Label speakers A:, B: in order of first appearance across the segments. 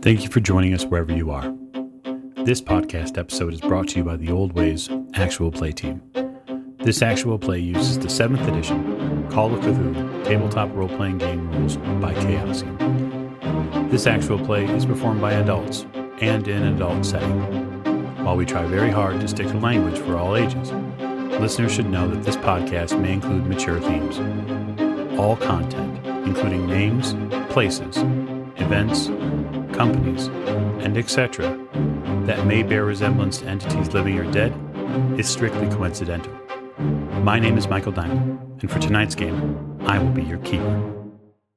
A: Thank you for joining us wherever you are. This podcast episode is brought to you by the Old Ways Actual Play Team. This actual play uses the 7th edition Call of Cthulhu tabletop role-playing game rules by Chaosium. This actual play is performed by adults and in an adult setting. While we try very hard to stick to language for all ages, listeners should know that this podcast may include mature themes. All content, including names, places, events, companies, and etc., that may bear resemblance to entities living or dead, is strictly coincidental. My name is Michael Diamond, and for tonight's game, I will be your keeper.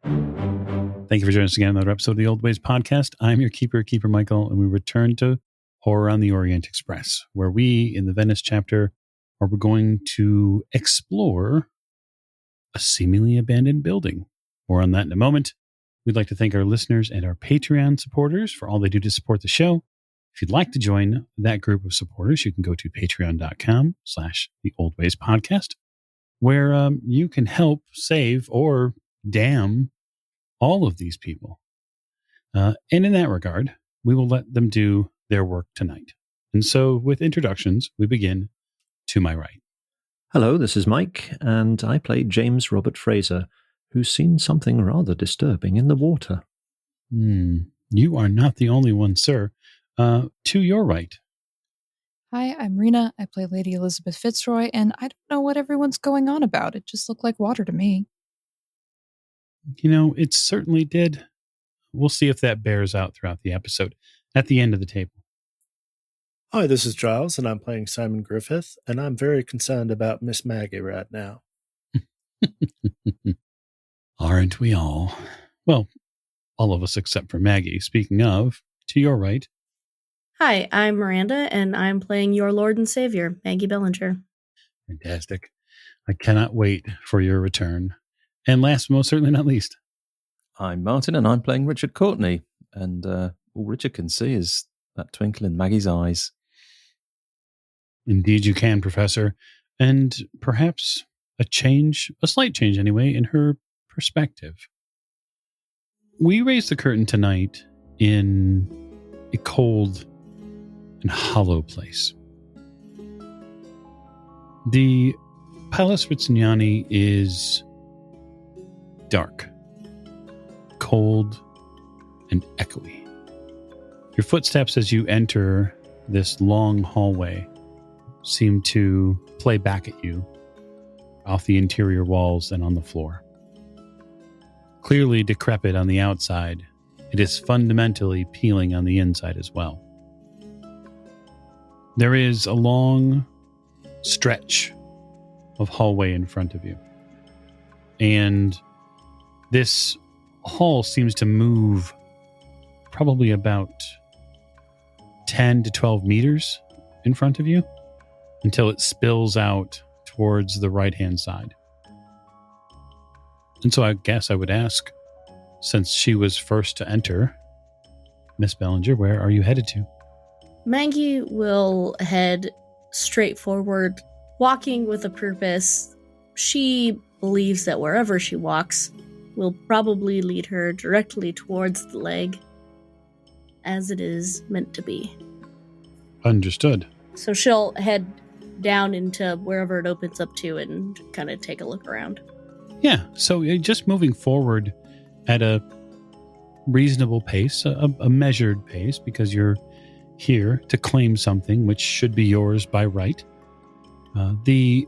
A: Thank you for joining us again on another episode of the Old Ways podcast. I'm your keeper, Keeper Michael, and we return to Horror on the Orient Express, where we, in the Venice chapter, are going to explore a seemingly abandoned building. More on that in a moment. We'd like to thank our listeners and our Patreon supporters for all they do to support the show. If you'd like to join that group of supporters, you can go to patreon.com/theoldwayspodcast, where you can help save or damn all of these people. And in that regard, we will let them do their work tonight. And so with introductions, we begin to my right.
B: Hello, this is Mike, and I play James Robert Fraser, who's seen something rather disturbing in the water.
A: You are not the only one, sir. To your right.
C: Hi, I'm Rena. I play Lady Elisabeth Fitzroy, and I don't know what everyone's going on about. It just looked like water to me.
A: You know, it certainly did. We'll see if that bears out throughout the episode at the end of the table.
D: Hi, this is Giles, and I'm playing Simon Griffith, and I'm very concerned about Miss Maggie right now.
A: Aren't we all? Well, all of us except for Maggie. Speaking of, to your right.
E: Hi, I'm Miranda, and I'm playing your Lord and Savior, Maggie Bellinger.
A: Fantastic. I cannot wait for your return. And last but most certainly not least.
F: I'm Martin, and I'm playing Richard Courtney. And all Richard can see is that twinkle in Maggie's eyes.
A: Indeed you can, Professor. And perhaps a slight change anyway, in her perspective. We raise the curtain tonight in a cold and hollow place. The Palace Vizignani is dark, cold, and echoey. Your footsteps as you enter this long hallway seem to play back at you off the interior walls and on the floor. Clearly decrepit on the outside, it is fundamentally peeling on the inside as well. There is a long stretch of hallway in front of you. And this hall seems to move probably about 10 to 12 meters in front of you until it spills out towards the right-hand side. And so I guess I would ask, since she was first to enter, Miss Bellinger, where are you headed to?
E: Maggie will head straight forward, walking with a purpose. She believes that wherever she walks will probably lead her directly towards the leg, as it is meant to be.
A: Understood.
E: So she'll head down into wherever it opens up to and kind of take a look around.
A: Yeah, so just moving forward at a reasonable pace, a measured pace, because you're here to claim something which should be yours by right. The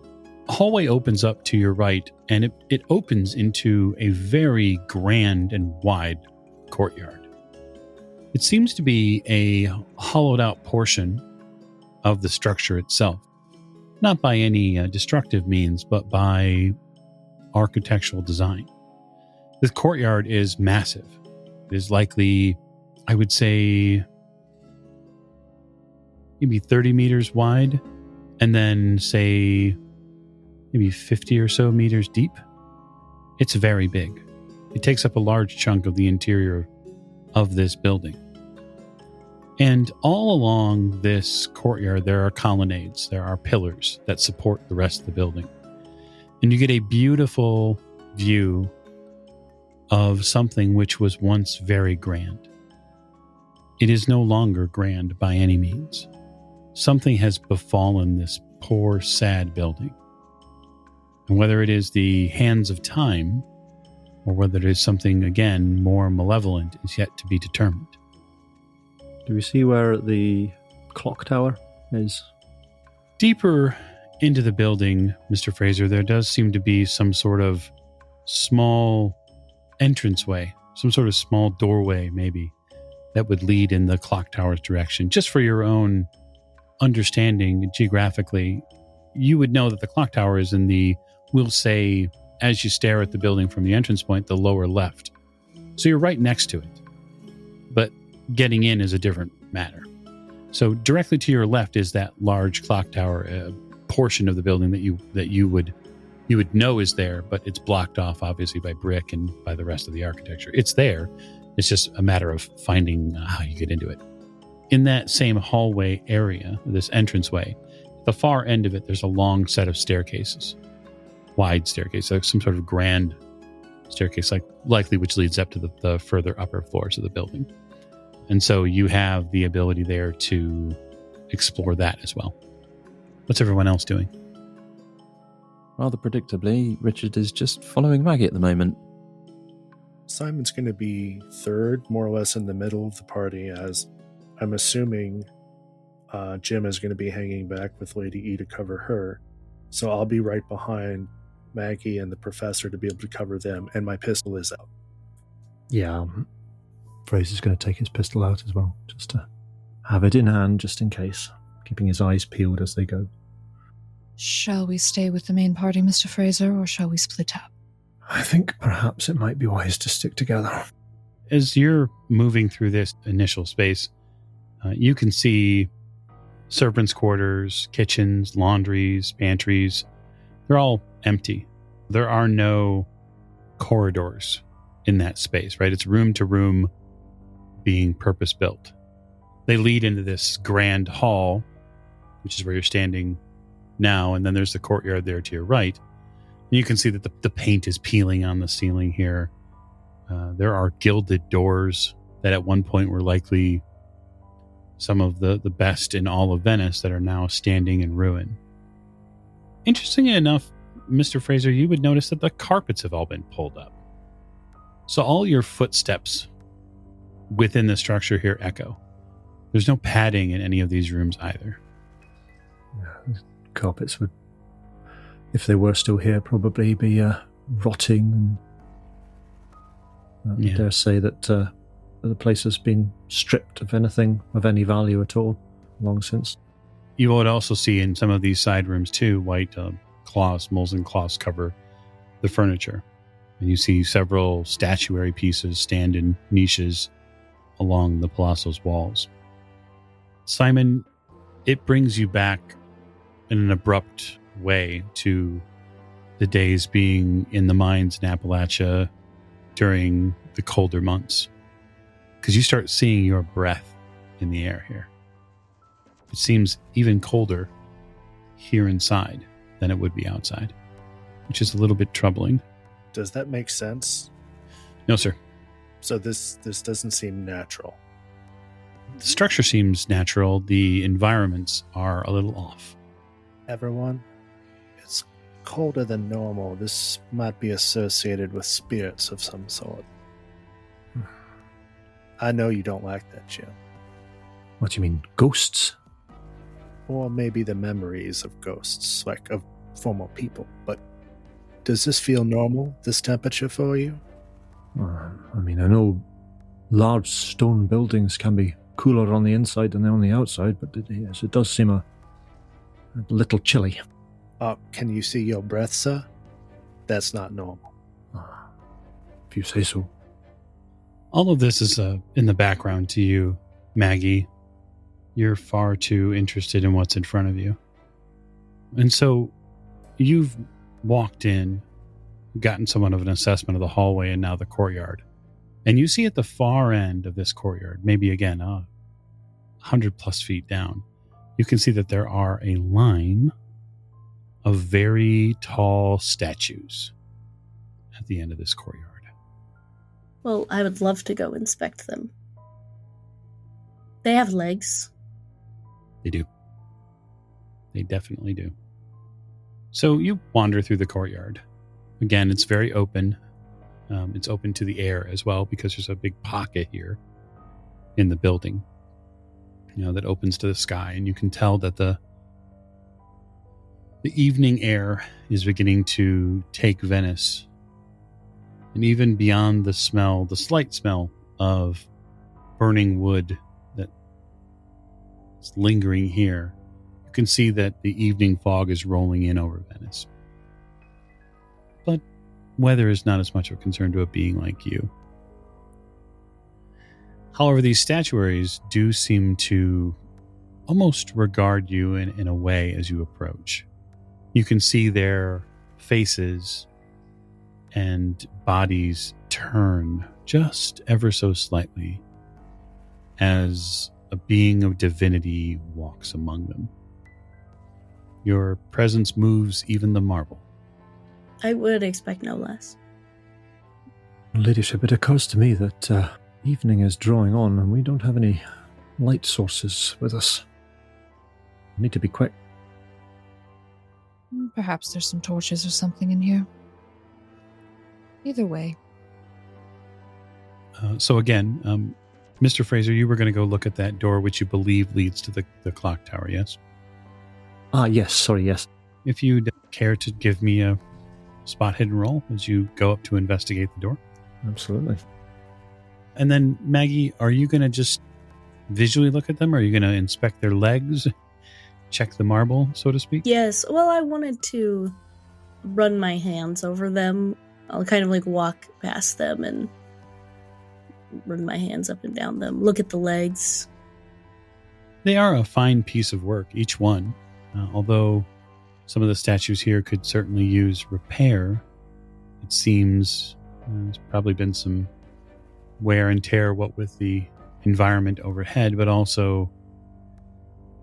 A: hallway opens up to your right, and it opens into a very grand and wide courtyard. It seems to be a hollowed out portion of the structure itself, not by any destructive means, but by architectural design. This courtyard is massive. It is likely, I would say, maybe 30 meters wide, and then say maybe 50 or so meters deep. It's very big. It takes up a large chunk of the interior of this building. And all along this courtyard, there are colonnades, there are pillars that support the rest of the building. And you get a beautiful view of something which was once very grand. it is no longer grand by any means. Something has befallen this poor, sad building. And whether it is the hands of time, or whether it is something, again, more malevolent, is yet to be determined.
B: Do we see where the clock tower is?
A: Deeper into the building, Mr. Fraser, there does seem to be some sort of small entranceway, some sort of small doorway, maybe, that would lead in the clock tower's direction. Just for your own understanding geographically, you would know that the clock tower is in the, we'll say, as you stare at the building from the entrance point, the lower left. So you're right next to it. But getting in is a different matter. So directly to your left is that large clock tower, portion of the building that you would know is there, but it's blocked off obviously by brick and by the rest of the architecture. It's there. It's just a matter of finding how you get into it. In that same hallway area, this entranceway, at the far end of it, there's a long set of staircases, wide staircase, like some sort of grand staircase, likely which leads up to the further upper floors of the building. And so you have the ability there to explore that as well. What's everyone else doing?
F: Rather predictably, Richard is just following Maggie at the moment.
D: Simon's going to be third, more or less in the middle of the party, as I'm assuming Jim is going to be hanging back with Lady E to cover her. So I'll be right behind Maggie and the professor to be able to cover them, and my pistol is out.
B: Yeah, Fraser's going to take his pistol out as well, just to have it in hand, just in case, keeping his eyes peeled as they go.
C: Shall we stay with the main party, Mr. Fraser, or shall we split up?
B: I think perhaps it might be wise to stick together.
A: As you're moving through this initial space, you can see servants' quarters, kitchens, laundries, pantries. They're all empty. There are no corridors in that space, right? It's room to room being purpose-built. They lead into this grand hall, which is where you're standing now, and then there's the courtyard there to your right. And you can see that the paint is peeling on the ceiling here. There are gilded doors that at one point were likely some of the best in all of Venice that are now standing in ruin. Interestingly enough, Mr. Fraser, you would notice that the carpets have all been pulled up. So all your footsteps within the structure here echo. There's no padding in any of these rooms either.
B: Yeah, carpets would, if they were still here, probably be rotting. And I dare say that the place has been stripped of anything of any value at all long since.
A: You would also see in some of these side rooms too, white cloths, Moleskin cloths cover the furniture. And you see several statuary pieces stand in niches along the palazzo's walls. Simon, it brings you back in an abrupt way to the days being in the mines in Appalachia during the colder months. Because you start seeing your breath in the air here. It seems even colder here inside than it would be outside, which is a little bit troubling.
D: Does that make sense?
A: No, sir.
D: So this doesn't seem natural.
A: The structure seems natural. The environments are a little off.
D: Everyone, it's colder than normal. This might be associated with spirits of some sort. I know you don't like that, Jim.
B: What do you mean, ghosts?
D: Or maybe the memories of ghosts, like of former people. But does this feel normal, this temperature for you?
B: I mean, I know large stone buildings can be cooler on the inside than on the outside, but yes, it does seem a little chilly.
D: Can you see your breath, sir? That's not normal.
B: If you say so.
A: All of this is in the background to you, Maggie. You're far too interested in what's in front of you. And so you've walked in, gotten somewhat of an assessment of the hallway and now the courtyard. And you see at the far end of this courtyard, maybe again, 100 plus feet down, you can see that there are a line of very tall statues at the end of this courtyard.
E: Well, I would love to go inspect them. They have legs.
A: They do. They definitely do. So you wander through the courtyard. Again, it's very open. It's open to the air as well because there's a big pocket here in the building, that opens to the sky. And you can tell that the evening air is beginning to take Venice. And even beyond the slight smell of burning wood that is lingering here, you can see that the evening fog is rolling in over Venice. But weather is not as much of a concern to a being like you. However, these statuaries do seem to almost regard you in a way as you approach. You can see their faces and bodies turn just ever so slightly as a being of divinity walks among them. Your presence moves even the marble.
E: I would expect no less.
B: Ladyship, it occurs to me that evening is drawing on and we don't have any light sources with us. We need to be quick.
C: Perhaps there's some torches or something in here. Either way.
A: So again, Mr. Fraser, you were going to go look at that door which you believe leads to the clock tower, yes?
B: Yes. Sorry, yes.
A: If you'd care to give me a spot hidden roll as you go up to investigate the door.
B: Absolutely.
A: And then, Maggie, are you going to just visually look at them? Or are you going to inspect their legs? Check the marble, so to speak?
E: Yes. Well, I wanted to run my hands over them. I'll kind of walk past them and run my hands up and down them. Look at the legs.
A: They are a fine piece of work, each one. Although some of the statues here could certainly use repair, it seems there's probably been some wear and tear, what with the environment overhead, but also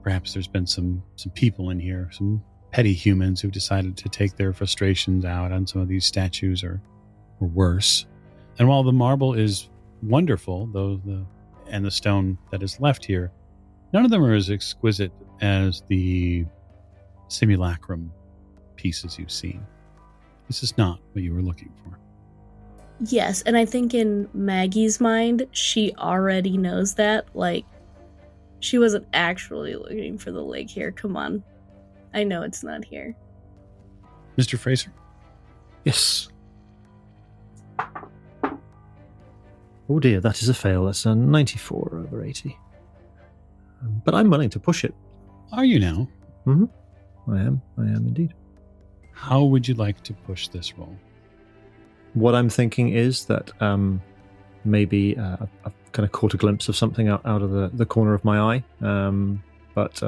A: perhaps there's been some people in here, some petty humans who've decided to take their frustrations out on some of these statues or worse. And while the marble is wonderful, and the stone that is left here, none of them are as exquisite as the simulacrum pieces you've seen. This is not what you were looking for.
E: Yes, and I think in Maggie's mind, she already knows that. She wasn't actually looking for the leg here. Come on. I know it's not here.
A: Mr. Fraser?
B: Yes. Oh dear, that is a fail. That's a 94 over 80. But I'm willing to push it.
A: Are you now?
B: Mm-hmm. I am indeed.
A: How would you like to push this roll?
B: What I'm thinking is that maybe I've kind of caught a glimpse of something out of the corner of my eye, but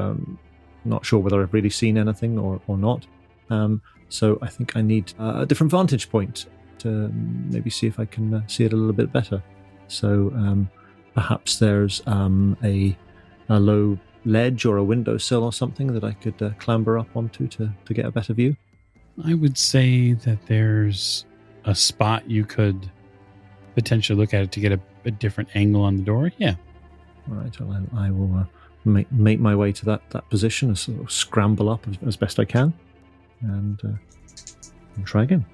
B: not sure whether I've really seen anything or not. So I think I need a different vantage point to maybe see if I can see it a little bit better. So perhaps there's a low ledge or a windowsill or something that I could clamber up onto to get a better view.
A: I would say that there's a spot you could potentially look at it to get a different angle on the door. Yeah.
B: All right. Well, I will make my way to that position, and sort of scramble up as best I can, and try again.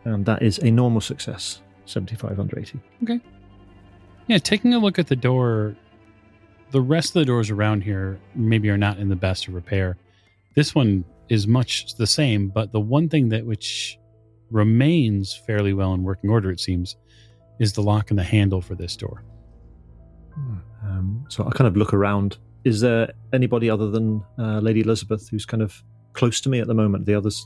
B: And that is a normal success, 75 under 80.
A: Okay. Yeah, taking a look at the door, the rest of the doors around here maybe are not in the best of repair. This one is much the same, but the one thing which remains fairly well in working order, it seems, is the lock and the handle for this door.
B: So I kind of look around. Is there anybody other than Lady Elisabeth who's kind of close to me at the moment? The others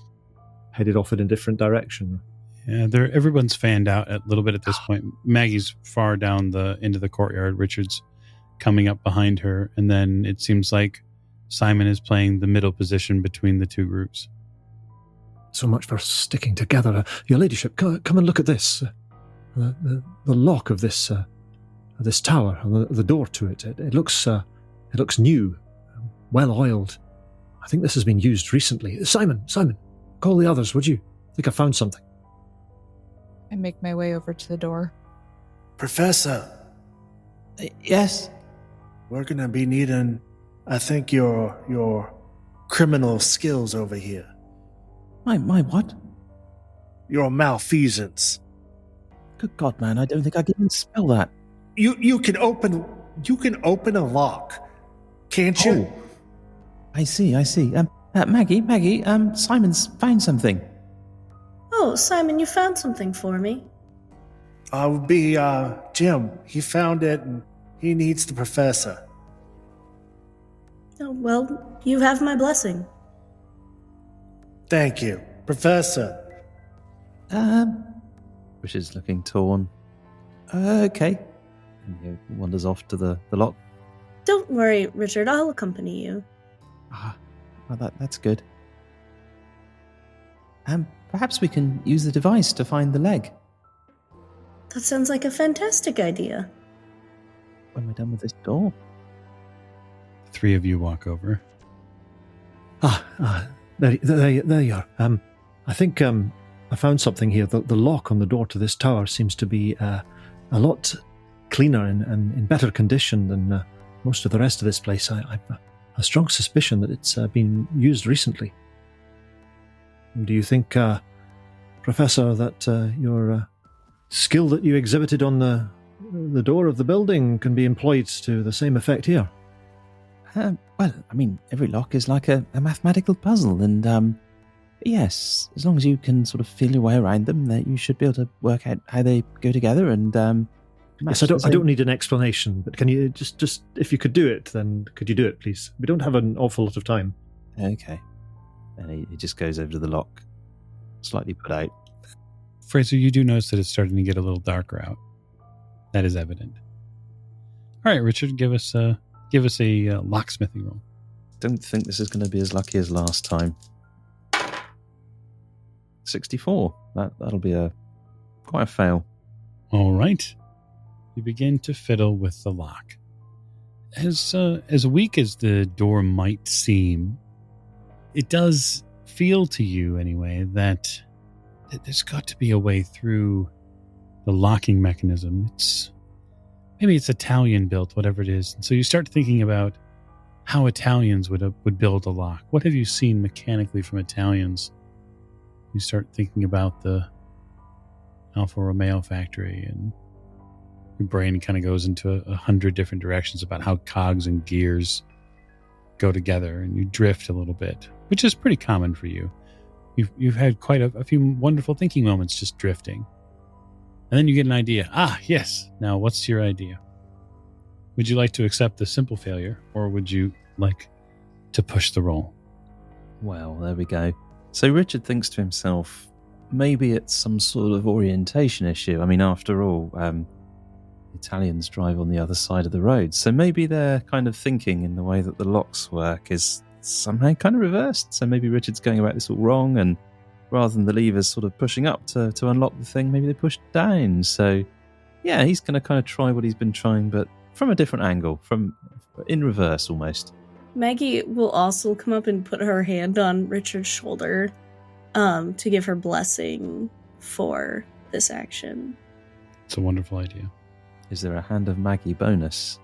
B: headed off in a different direction.
A: Yeah, everyone's fanned out a little bit at this point. Maggie's far down into the courtyard. Richard's coming up behind her, and then it seems like Simon is playing the middle position between the two groups.
B: So much for sticking together. Your Ladyship, come and look at this. The lock of this tower, and the door to it. It looks new, well oiled. I think this has been used recently. Simon, call the others, would you? I think I found something.
C: I make my way over to the door.
D: Professor,
F: Yes?
D: We're gonna be needing, I think, your criminal skills over here.
F: My what?
D: Your malfeasance.
F: Good God, man, I don't think I can even spell that.
D: You can open a lock, can't you?
F: Oh, I see. Maggie, Simon's found something.
E: Oh, Simon, you found something for me.
D: Would be Jim. He found it and he needs the professor.
E: Oh, well, you have my blessing.
D: Thank you, Professor.
F: Richard's looking torn. Okay. And he wanders off to the lock.
E: Don't worry, Richard, I'll accompany you.
F: Well, that's good. Perhaps we can use the device to find the leg.
E: That sounds like a fantastic idea.
F: When we're done with this door.
A: The three of you walk over.
B: There you are. I think I found something here. The lock on the door to this tower seems to be a lot cleaner and in better condition than most of the rest of this place. I've a strong suspicion that it's been used recently. Do you think, Professor, that your skill that you exhibited on the door of the building can be employed to the same effect here?
F: Well, I mean, every lock is like a mathematical puzzle, and yes, as long as you can sort of feel your way around them, that you should be able to work out how they go together. And
B: yes, I don't need an explanation, but can you just if you could do it, then could you do it, please? We don't have an awful lot of time.
F: Okay, and he just goes over to the lock, slightly put out.
A: Fraser, you do notice that it's starting to get a little darker out. That is evident. All right, Richard, give us a locksmithing roll.
F: Don't think this is going to be as lucky as last time. 64. That'll be quite a fail.
A: All right. You begin to fiddle with the lock. As weak as the door might seem, it does feel to you anyway that there's got to be a way through the locking mechanism. Maybe it's Italian built, whatever it is. And so you start thinking about how Italians would build a lock. What have you seen mechanically from Italians? You start thinking about the Alfa Romeo factory, and your brain kind of goes into 100 different directions about how cogs and gears go together, and you drift a little bit, which is pretty common for you. You've had quite a few wonderful thinking moments just drifting. And then you get an idea. Yes. Now, what's your idea? Would you like to accept the simple failure, or would you like to push the roll?
F: Well, there we go. So Richard thinks to himself, maybe it's some sort of orientation issue. I mean, after all, Italians drive on the other side of the road. So maybe their kind of thinking in the way that the locks work is somehow kind of reversed. So maybe Richard's going about this all wrong, and rather than the levers sort of pushing up to unlock the thing, maybe they push down. So yeah, he's going to kind of try what he's been trying, but from a different angle, in reverse almost.
E: Maggie will also come up and put her hand on Richard's shoulder to give her blessing for this action.
A: It's a wonderful idea.
F: Is there a Hand of Maggie bonus?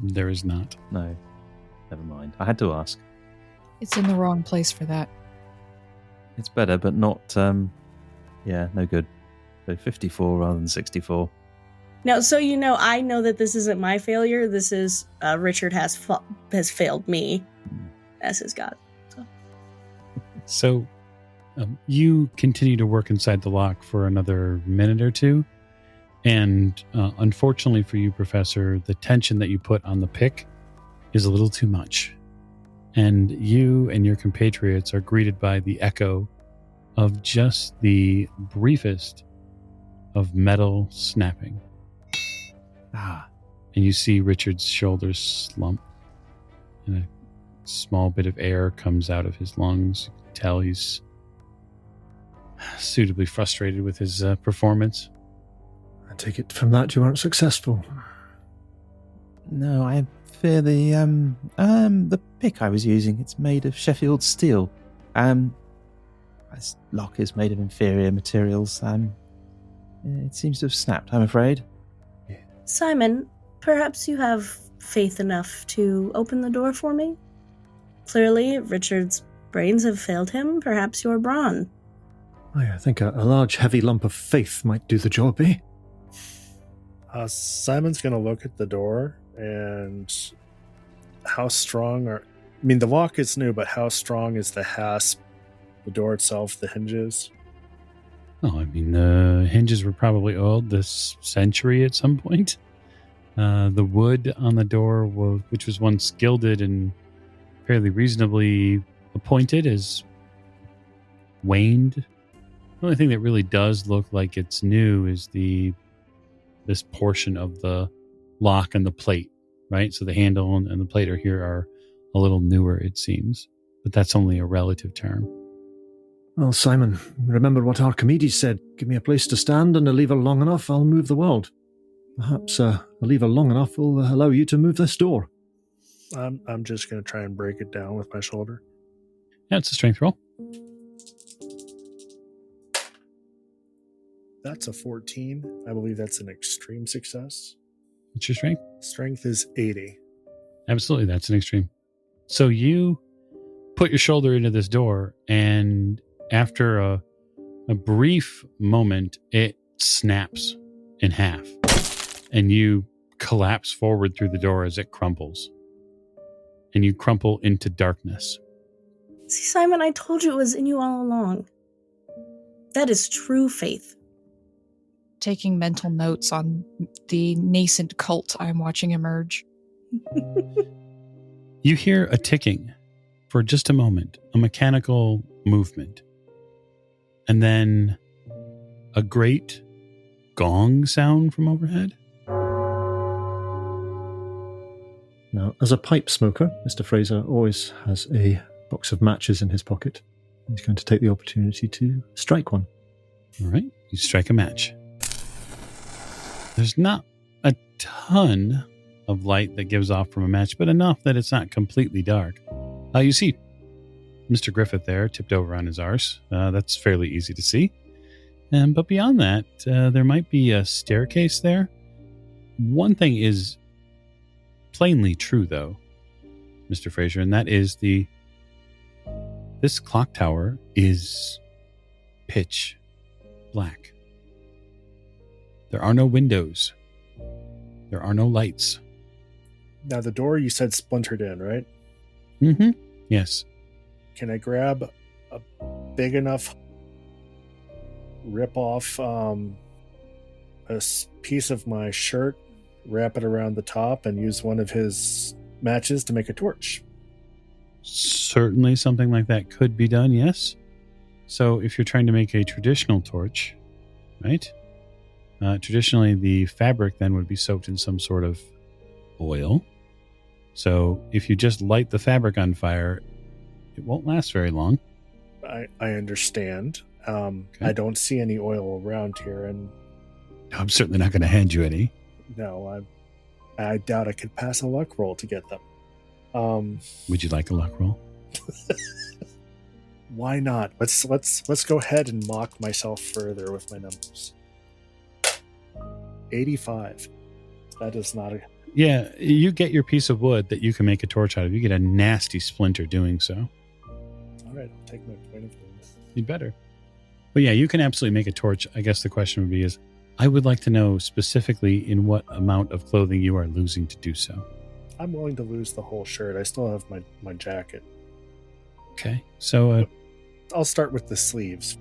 A: There is not.
F: No. Never mind. I had to ask.
C: It's in the wrong place for that.
F: It's better, but not... no good. So 54 rather than 64.
E: Now, so you know, I know that this isn't my failure. This is Richard has failed me as his god.
A: So you continue to work inside the lock for another minute or two. And unfortunately for you, Professor, the tension that you put on the pick is a little too much. And you and your compatriots are greeted by the echo of just the briefest of metal snapping. And you see Richard's shoulders slump, and a small bit of air comes out of his lungs. You can tell he's suitably frustrated with his performance.
B: I take it from that you aren't successful.
F: No, I fear the pick I was using. It's made of Sheffield steel. This lock is made of inferior materials. It seems to have snapped, I'm afraid.
E: Simon, perhaps you have faith enough to open the door for me? Clearly, Richard's brains have failed him. Perhaps your brawn.
B: I think a large, heavy lump of faith might do the job, eh?
D: Simon's going to look at the door and how strong are... I mean, the lock is new, but how strong is the hasp, the door itself, the hinges?
A: Oh, I mean, the hinges were probably old, this century at some point. The wood on the door, which was once gilded and fairly reasonably appointed, is waned. The only thing that really does look like it's new is this portion of the lock and the plate, right? So the handle and the plate are a little newer, it seems. But that's only a relative term.
B: Well, Simon, remember what Archimedes said. Give me a place to stand and a lever long enough, I'll move the world. Perhaps a lever long enough will allow you to move this door.
D: I'm just going to try and break it down with my shoulder.
A: Yeah, it's a strength roll.
D: That's a 14. I believe that's an extreme success.
A: What's your strength?
D: Strength is 80.
A: Absolutely, that's an extreme. So you put your shoulder into this door, and after a brief moment, it snaps in half, and you collapse forward through the door as it crumples, and you crumple into darkness.
E: See, Simon, I told you it was in you all along. That is true faith.
C: Taking mental notes on the nascent cult I'm watching emerge.
A: You hear a ticking for just a moment, a mechanical movement, and then a great gong sound from overhead.
B: Now, as a pipe smoker, Mr. Fraser always has a box of matches in his pocket. He's going to take the opportunity to strike one.
A: All right, you strike a match. There's not a ton of light that gives off from a match, but enough that it's not completely dark. You see Mr. Griffith there, tipped over on his arse. That's fairly easy to see. But beyond that, there might be a staircase there. One thing is plainly true, though, Mr. Fraser, and that is this clock tower is pitch black. There are no windows. There are no lights.
D: Now, the door you said splintered in, right?
A: Mm-hmm. Yes.
D: Can I grab a big enough rip off piece of my shirt, wrap it around the top, and use one of his matches to make a torch?
A: Certainly something like that could be done, yes. So if you're trying to make a traditional torch, right? Traditionally, the fabric then would be soaked in some sort of oil. So if you just light the fabric on fire, it won't last very long.
D: I understand.
A: Okay.
D: I don't see any oil around here, and
A: I'm certainly not going to hand you any.
D: no, I doubt I could pass a luck roll to get them.
A: Would you like a luck roll?
D: Why not? Let's go ahead and mock myself further with my numbers. 85. That is not a...
A: Yeah, you get your piece of wood that you can make a torch out of. You get a nasty splinter doing so.
D: All right, I'll take my point of view.
A: You'd better. But yeah, you can absolutely make a torch. I guess the question would be is, I would like to know specifically in what amount of clothing you are losing to do so.
D: I'm willing to lose the whole shirt. I still have my jacket.
A: Okay, so...
D: I'll start with the sleeves.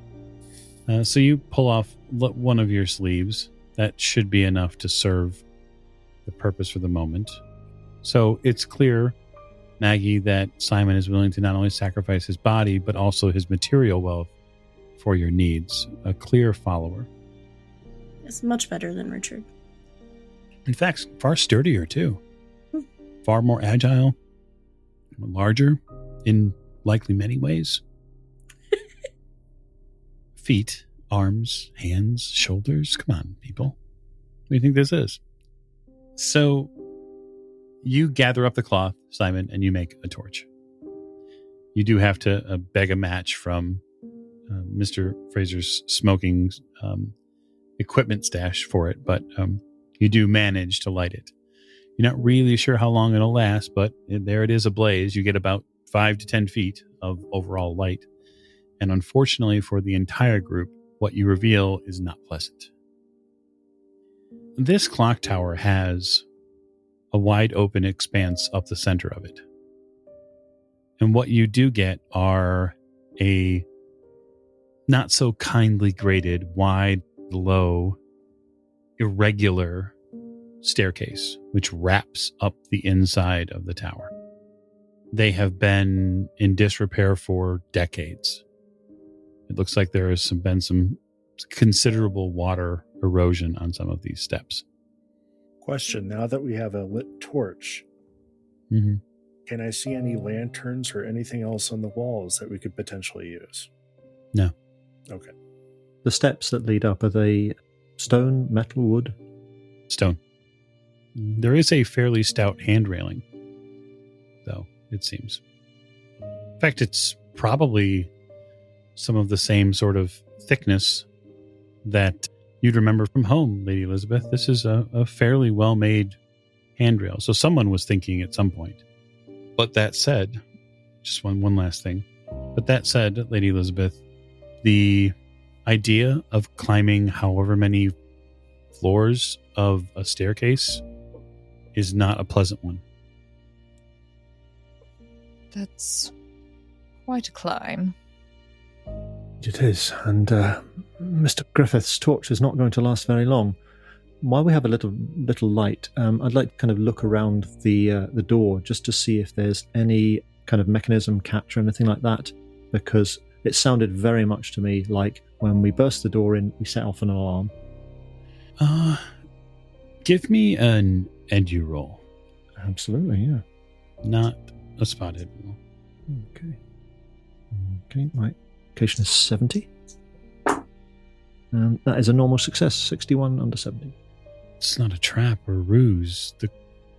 A: So you pull off one of your sleeves. That should be enough to serve the purpose for the moment. So it's clear, Maggie, that Simon is willing to not only sacrifice his body, but also his material wealth for your needs. A clear follower.
E: It's much better than Richard.
A: In fact, far sturdier, too. Far more agile, larger in likely many ways. Feet, arms, hands, shoulders. Come on, people. What do you think this is? So you gather up the cloth, Simon, and you make a torch. You do have to beg a match from Mr. Fraser's smoking equipment stash for it, but You do manage to light it. You're not really sure how long it'll last, but there it is ablaze. You get about 5 to 10 feet of overall light. And unfortunately for the entire group, what you reveal is not pleasant. This clock tower has a wide open expanse up the center of it. And what you do get are a not so kindly graded, wide, low, irregular staircase, which wraps up the inside of the tower. They have been in disrepair for decades. It looks like there has been some considerable water erosion on some of these steps.
D: Question, now that we have a lit torch, can I see any lanterns or anything else on the walls that we could potentially use?
A: No.
D: Okay.
B: The steps that lead up, are they stone, metal, wood?
A: Stone. There is a fairly stout hand railing, though, it seems. In fact, it's probably some of the same sort of thickness that you'd remember from home, Lady Elisabeth. This is a fairly well-made handrail, so someone was thinking at some point. But that said, just one last thing. But that said, Lady Elisabeth, the idea of climbing however many floors of a staircase is not a pleasant one.
C: That's quite a climb.
B: It is, and Mr. Griffith's torch is not going to last very long. While we have a little light, I'd like to kind of look around the door just to see if there's any kind of mechanism, catch, or anything like that, because it sounded very much to me like when we burst the door in, we set off an alarm.
A: Give me an edu roll.
B: Absolutely, yeah.
A: Not a spotted roll.
B: Okay, my education is 70. And that is a normal success, 61 under 70.
A: It's not a trap or ruse. The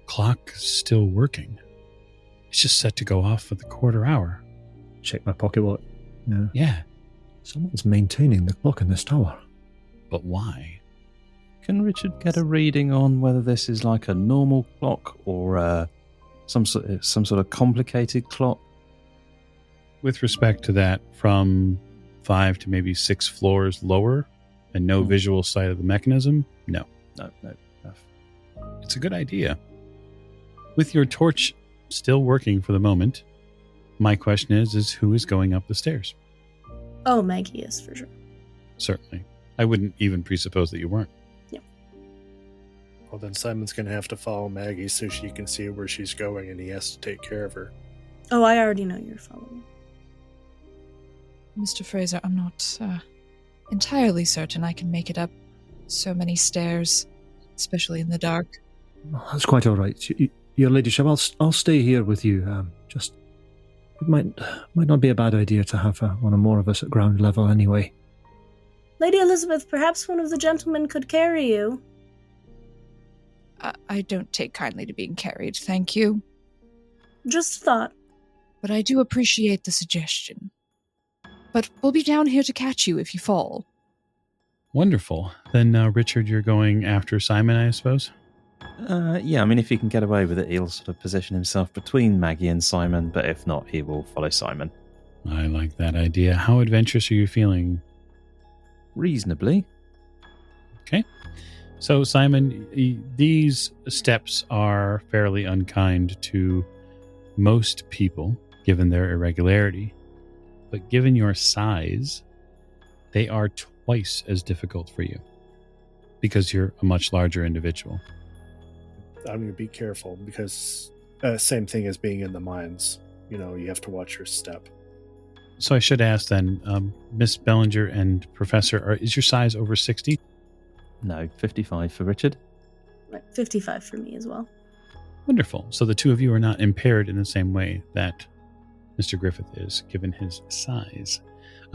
A: clock is still working. It's just set to go off at the quarter hour.
B: Check my pocket watch.
A: Yeah.
B: Someone's maintaining the clock in this tower.
A: But why?
F: Can Richard get a reading on whether this is like a normal clock or some sort of complicated clock?
A: With respect to that, from 5 to maybe 6 floors lower and no visual sight of the mechanism, no.
F: No.
A: It's a good idea. With your torch still working for the moment, my question is who is going up the stairs?
E: Oh, Maggie is for sure.
A: Certainly. I wouldn't even presuppose that you weren't.
E: Yeah.
D: Well, then Simon's going to have to follow Maggie so she can see where she's going, and he has to take care of her.
E: Oh, I already know you're following.
C: Mr. Fraser, I'm not entirely certain I can make it up so many stairs, especially in the dark.
B: That's quite all right. Your ladyship, I'll stay here with you. Just it might not be a bad idea to have one or more of us at ground level anyway.
E: Lady Elisabeth, perhaps one of the gentlemen could carry you.
C: I don't take kindly to being carried, thank you.
E: Just thought.
C: But I do appreciate the suggestion. But we'll be down here to catch you if you fall.
A: Wonderful. Then, Richard, you're going after Simon, I suppose?
F: Yeah, I mean, if he can get away with it, he'll sort of position himself between Maggie and Simon, but if not, he will follow Simon.
A: I like that idea. How adventurous are you feeling?
F: Reasonably.
A: Okay. So, Simon, these steps are fairly unkind to most people, given their irregularity. But given your size, they are twice as difficult for you because you're a much larger individual.
D: I'm going to be careful because same thing as being in the mines. You know, you have to watch your step.
A: So I should ask then, Miss Bellinger and Professor, is your size over 60?
F: No, 55 for Richard.
E: 55 for me as well.
A: Wonderful. So the two of you are not impaired in the same way that Mr. Griffith is, given his size.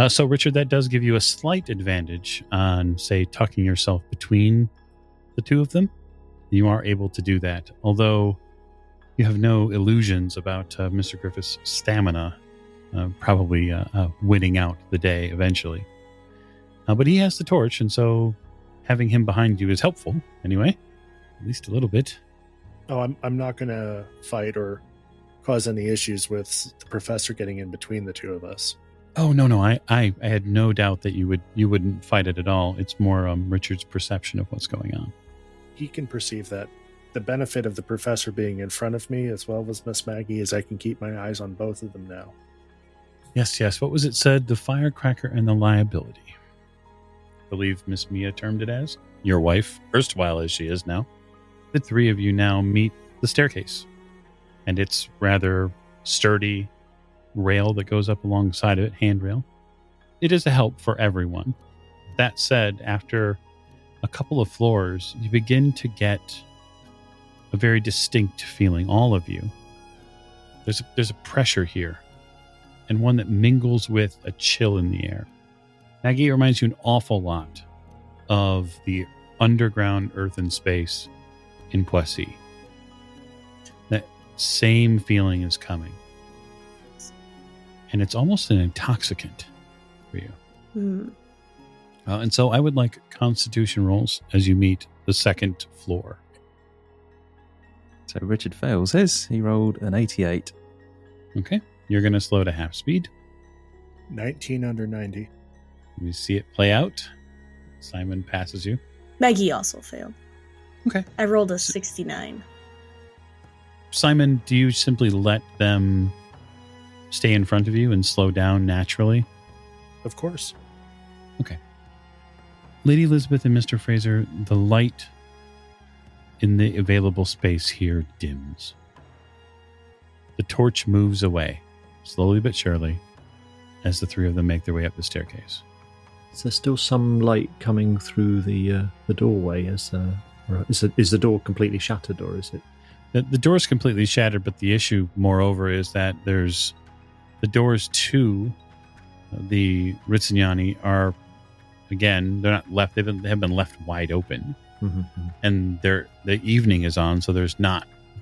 A: So, Richard, that does give you a slight advantage on, say, tucking yourself between the two of them. You are able to do that, although you have no illusions about Mr. Griffith's stamina probably winning out the day eventually. But he has the torch, and so having him behind you is helpful, anyway. At least a little bit.
D: Oh, I'm not going to fight or cause any issues with the professor getting in between the two of us.
A: Oh, no. I had no doubt that you wouldn't fight it at all. It's more Richard's perception of what's going on.
D: He can perceive that. The benefit of the professor being in front of me as well as Miss Maggie is I can keep my eyes on both of them now.
A: Yes. What was it said? The firecracker and the liability. I believe Miss Mia termed it as. Your wife, erstwhile as she is now. The three of you now meet the staircase. And it's rather sturdy rail that goes up alongside of it, handrail. It is a help for everyone. That said, after a couple of floors, you begin to get a very distinct feeling, all of you. There's a pressure here, and one that mingles with a chill in the air. Maggie, it reminds you an awful lot of the underground earth and space in Poissy. That same feeling is coming. And it's almost an intoxicant for you. And so I would like constitution rolls as you meet the second floor.
F: So Richard fails his. He rolled an 88.
A: Okay. You're going to slow to half speed.
D: 19 under 90.
A: You see it play out. Simon passes you.
E: Maggie also failed.
A: Okay.
E: I rolled a 69.
A: Simon, do you simply let them stay in front of you and slow down naturally?
D: Of course.
A: Okay. Lady Elisabeth and Mr. Fraser, the light in the available space here dims. The torch moves away, slowly but surely, as the three of them make their way up the staircase.
B: Is there still some light coming through the doorway? Or is the door completely shattered, or is it?
A: The door's completely shattered, but the issue, moreover, is that there's the doors to the Rizziniani are, again, they're not left. They have been left wide open, and the evening is on, so there's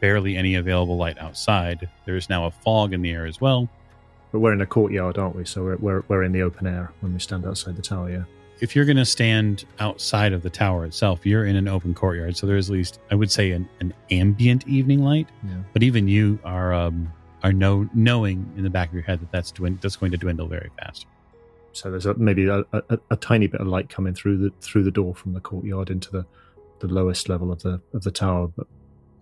A: barely any available light outside. There's now a fog in the air as well.
B: But we're in a courtyard, aren't we? So we're in the open air when we stand outside the tower. Yeah.
A: If you're going to stand outside of the tower itself, you're in an open courtyard. So there's at least, I would say, an ambient evening light. Yeah. But even you are knowing in the back of your head that that's going to dwindle very fast.
B: So there's maybe a tiny bit of light coming through the door from the courtyard into the lowest level of the tower, but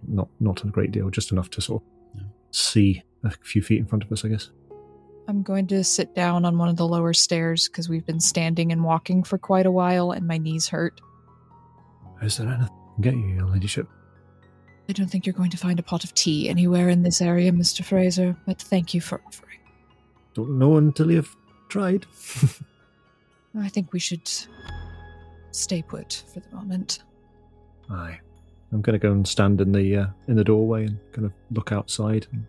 B: not a great deal, just enough to sort of see a few feet in front of us, I guess.
C: I'm going to sit down on one of the lower stairs because we've been standing and walking for quite a while and my knees hurt.
B: Is there anything I can get you, your ladyship?
C: I don't think you're going to find a pot of tea anywhere in this area, Mr. Fraser, but thank you for offering.
B: Don't know until you've tried.
C: I think we should stay put for the moment.
B: Aye. I'm going to go and stand in the doorway and kind of look outside and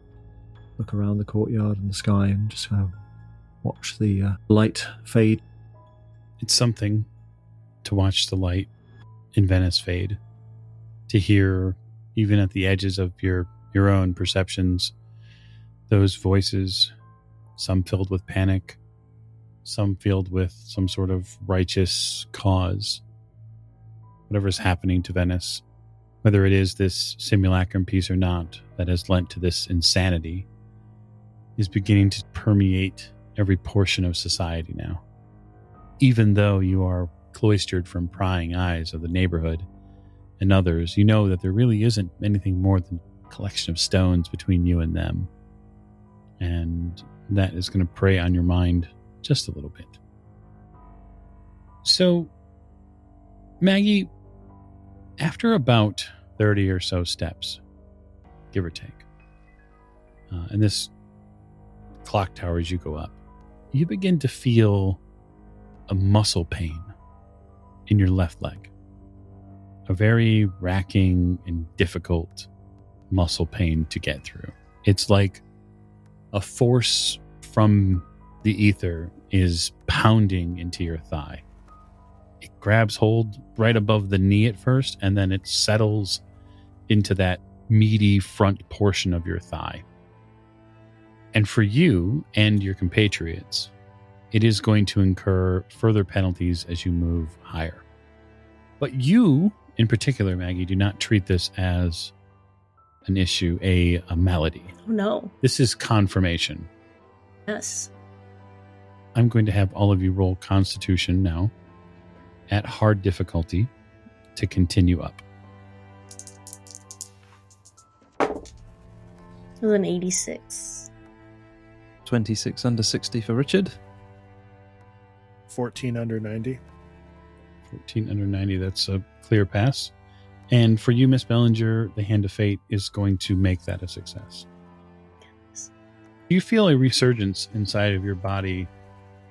B: look around the courtyard and the sky and just kind of watch the light fade.
A: It's something to watch the light in Venice fade, to hear, even at the edges of your own perceptions, those voices, some filled with panic, some filled with some sort of righteous cause. Whatever's happening to Venice, whether it is this simulacrum piece or not that has lent to this insanity, is beginning to permeate every portion of society now. Even though you are cloistered from prying eyes of the neighborhood and others, you know that there really isn't anything more than a collection of stones between you and them. And that is going to prey on your mind just a little bit. So, Maggie, after about 30 or so steps, give or take, and this clock tower as you go up, you begin to feel a muscle pain in your left leg. A very racking and difficult muscle pain to get through. It's like a force from the ether is pounding into your thigh. It grabs hold right above the knee at first, and then it settles into that meaty front portion of your thigh. And for you and your compatriots, it is going to incur further penalties as you move higher. But you in particular, Maggie, do not treat this as an issue, a malady.
E: Oh, no.
A: This is confirmation.
E: Yes.
A: I'm going to have all of you roll Constitution now at hard difficulty to continue up.
E: It was an 86.
F: 26 under 60 for Richard.
D: 14 under 90.
A: 14 under 90, that's a clear pass. And for you, Miss Bellinger, the Hand of Fate is going to make that a success.
E: Yes.
A: You feel a resurgence inside of your body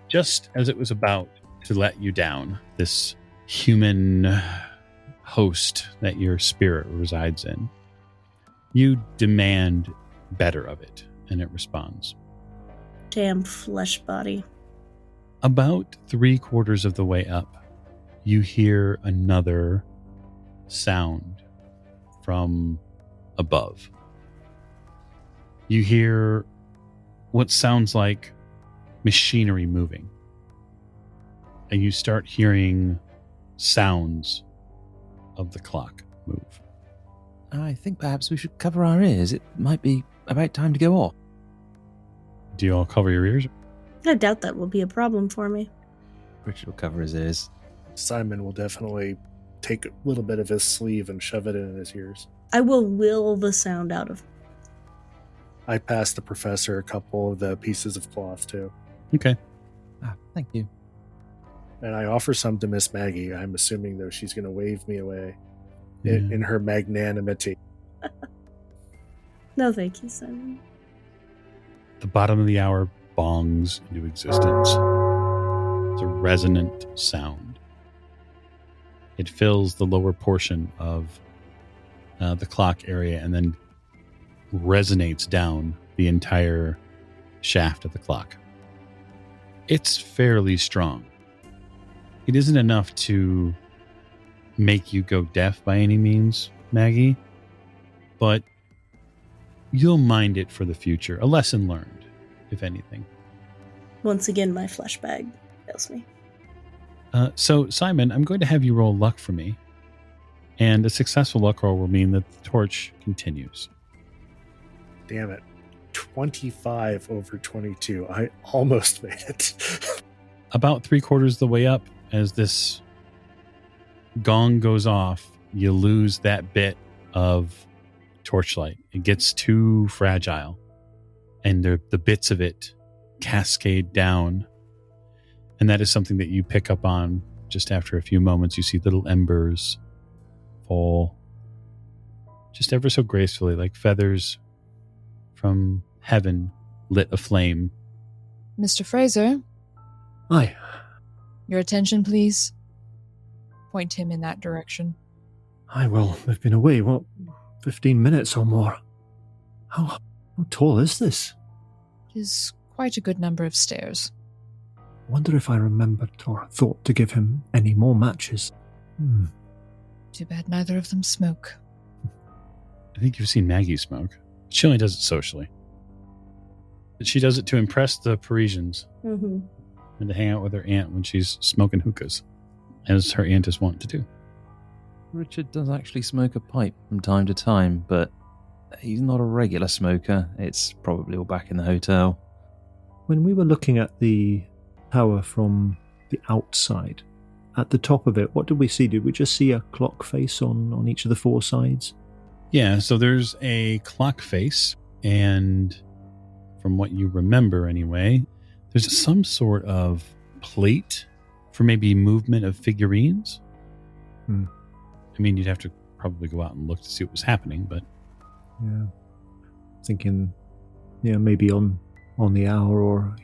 A: just as it was about to let you down, this human host that your spirit resides in. You demand better of it, and it responds.
E: Damn flesh body.
A: About 3/4 of the way up, you hear another sound from above. You hear what sounds like machinery moving. And you start hearing sounds of the clock move.
F: I think perhaps we should cover our ears. It might be about time to go off.
A: Do you all cover your ears?
E: I doubt that will be a problem for me.
F: Richard will cover his ears.
D: Simon will definitely take a little bit of his sleeve and shove it in his ears.
E: I will the sound out of.
D: I passed the professor a couple of the pieces of cloth too.
A: Okay.
F: Thank you.
D: And I offer some to Miss Maggie. I'm assuming, though, she's going to wave me away
A: Yeah.
D: in her magnanimity.
E: No, thank you, Simon.
A: The bottom of the hour bongs into existence. It's a resonant sound. It fills the lower portion of the clock area and then resonates down the entire shaft of the clock. It's fairly strong. It isn't enough to make you go deaf by any means, Maggie, but you'll mind it for the future. A lesson learned, if anything.
E: Once again, my flesh bag fails me.
A: So, Simon, I'm going to have you roll luck for me. And a successful luck roll will mean that the torch continues.
D: Damn it. 25 over 22. I almost made it.
A: About 3/4 of the way up, as this gong goes off, you lose that bit of torchlight. It gets too fragile, and the bits of it cascade down. And that is something that you pick up on just after a few moments. You see little embers fall just ever so gracefully, like feathers from heaven lit aflame.
C: Mr. Fraser,
B: Aye.
C: your attention, please. Point him in that direction.
B: Aye, well, they've been away, 15 minutes or more. How tall is this?
C: It is quite a good number of stairs.
B: Wonder if I remembered or thought to give him any more matches.
C: Too bad neither of them smoke.
A: I think you've seen Maggie smoke. She only does it socially. She does it to impress the Parisians
E: Mm-hmm.
A: and to hang out with her aunt when she's smoking hookahs, as her aunt is wont to do.
F: Richard does actually smoke a pipe from time to time, but he's not a regular smoker. It's probably all back in the hotel.
B: When we were looking at the tower from the outside, at the top of it, what did we see? Did we just see a clock face on each of the four sides?
A: Yeah, so there's a clock face, and from what you remember anyway, there's some sort of plate for maybe movement of figurines. I mean, you'd have to probably go out and look to see what was happening, but...
B: Yeah. Thinking, maybe on the hour or,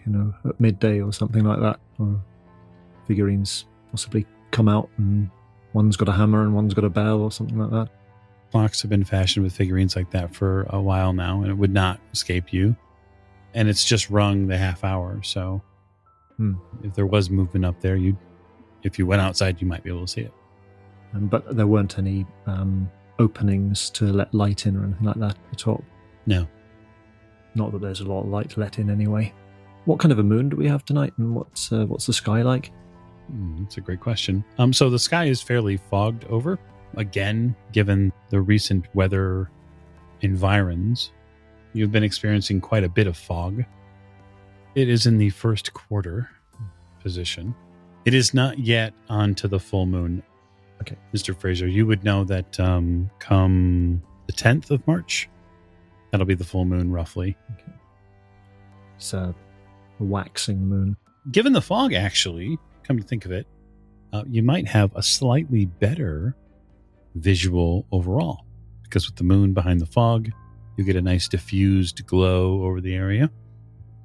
B: at midday or something like that. Or figurines possibly come out and one's got a hammer and one's got a bell or something like that.
A: Clocks have been fashioned with figurines like that for a while now, and it would not escape you. And it's just rung the half hour, so if there was movement up there, if you went outside, you might be able to see it.
B: But there weren't any openings to let light in or anything like that at the top?
A: No.
B: Not that there's a lot of light to let in anyway. What kind of a moon do we have tonight, and what's the sky like?
A: That's a great question. So the sky is fairly fogged over. Again, given the recent weather environs, you've been experiencing quite a bit of fog. It is in the first quarter position. It is not yet onto the full moon.
B: Okay.
A: Mr. Fraser, you would know that come the 10th of March, that'll be the full moon roughly.
B: Okay. It's a waxing moon.
A: Given the fog, actually, come to think of it, you might have a slightly better visual overall, because with the moon behind the fog, you get a nice diffused glow over the area.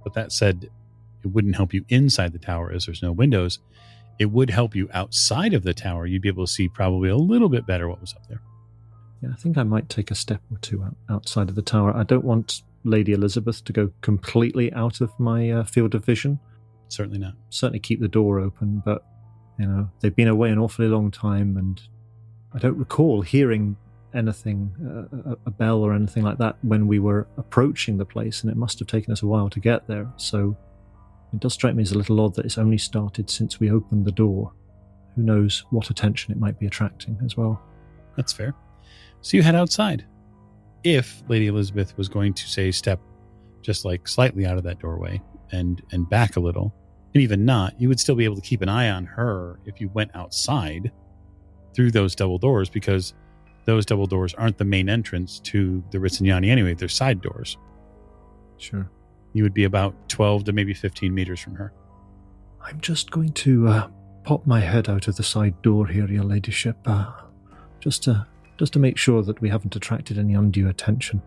A: But that said, it wouldn't help you inside the tower as there's no windows. It would help you outside of the tower. You'd be able to see probably a little bit better what was up there.
B: Yeah, I think I might take a step or two outside of the tower. I don't want Lady Elisabeth to go completely out of my field of vision.
A: Certainly not.
B: Certainly keep the door open, but they've been away an awfully long time, and I don't recall hearing anything, a bell or anything like that when we were approaching the place, and it must have taken us a while to get there. So it does strike me as a little odd that it's only started since we opened the door. Who knows what attention it might be attracting as well.
A: That's fair. So you head outside. If Lady Elisabeth was going to, say, step just like slightly out of that doorway and back a little, and even not, you would still be able to keep an eye on her if you went outside through those double doors, because those double doors aren't the main entrance to the Rizziniani anyway. They're side doors.
B: Sure.
A: You would be about 12 to maybe 15 meters from her.
B: I'm just going to pop my head out of the side door here, Your Ladyship, just to make sure that we haven't attracted any undue attention.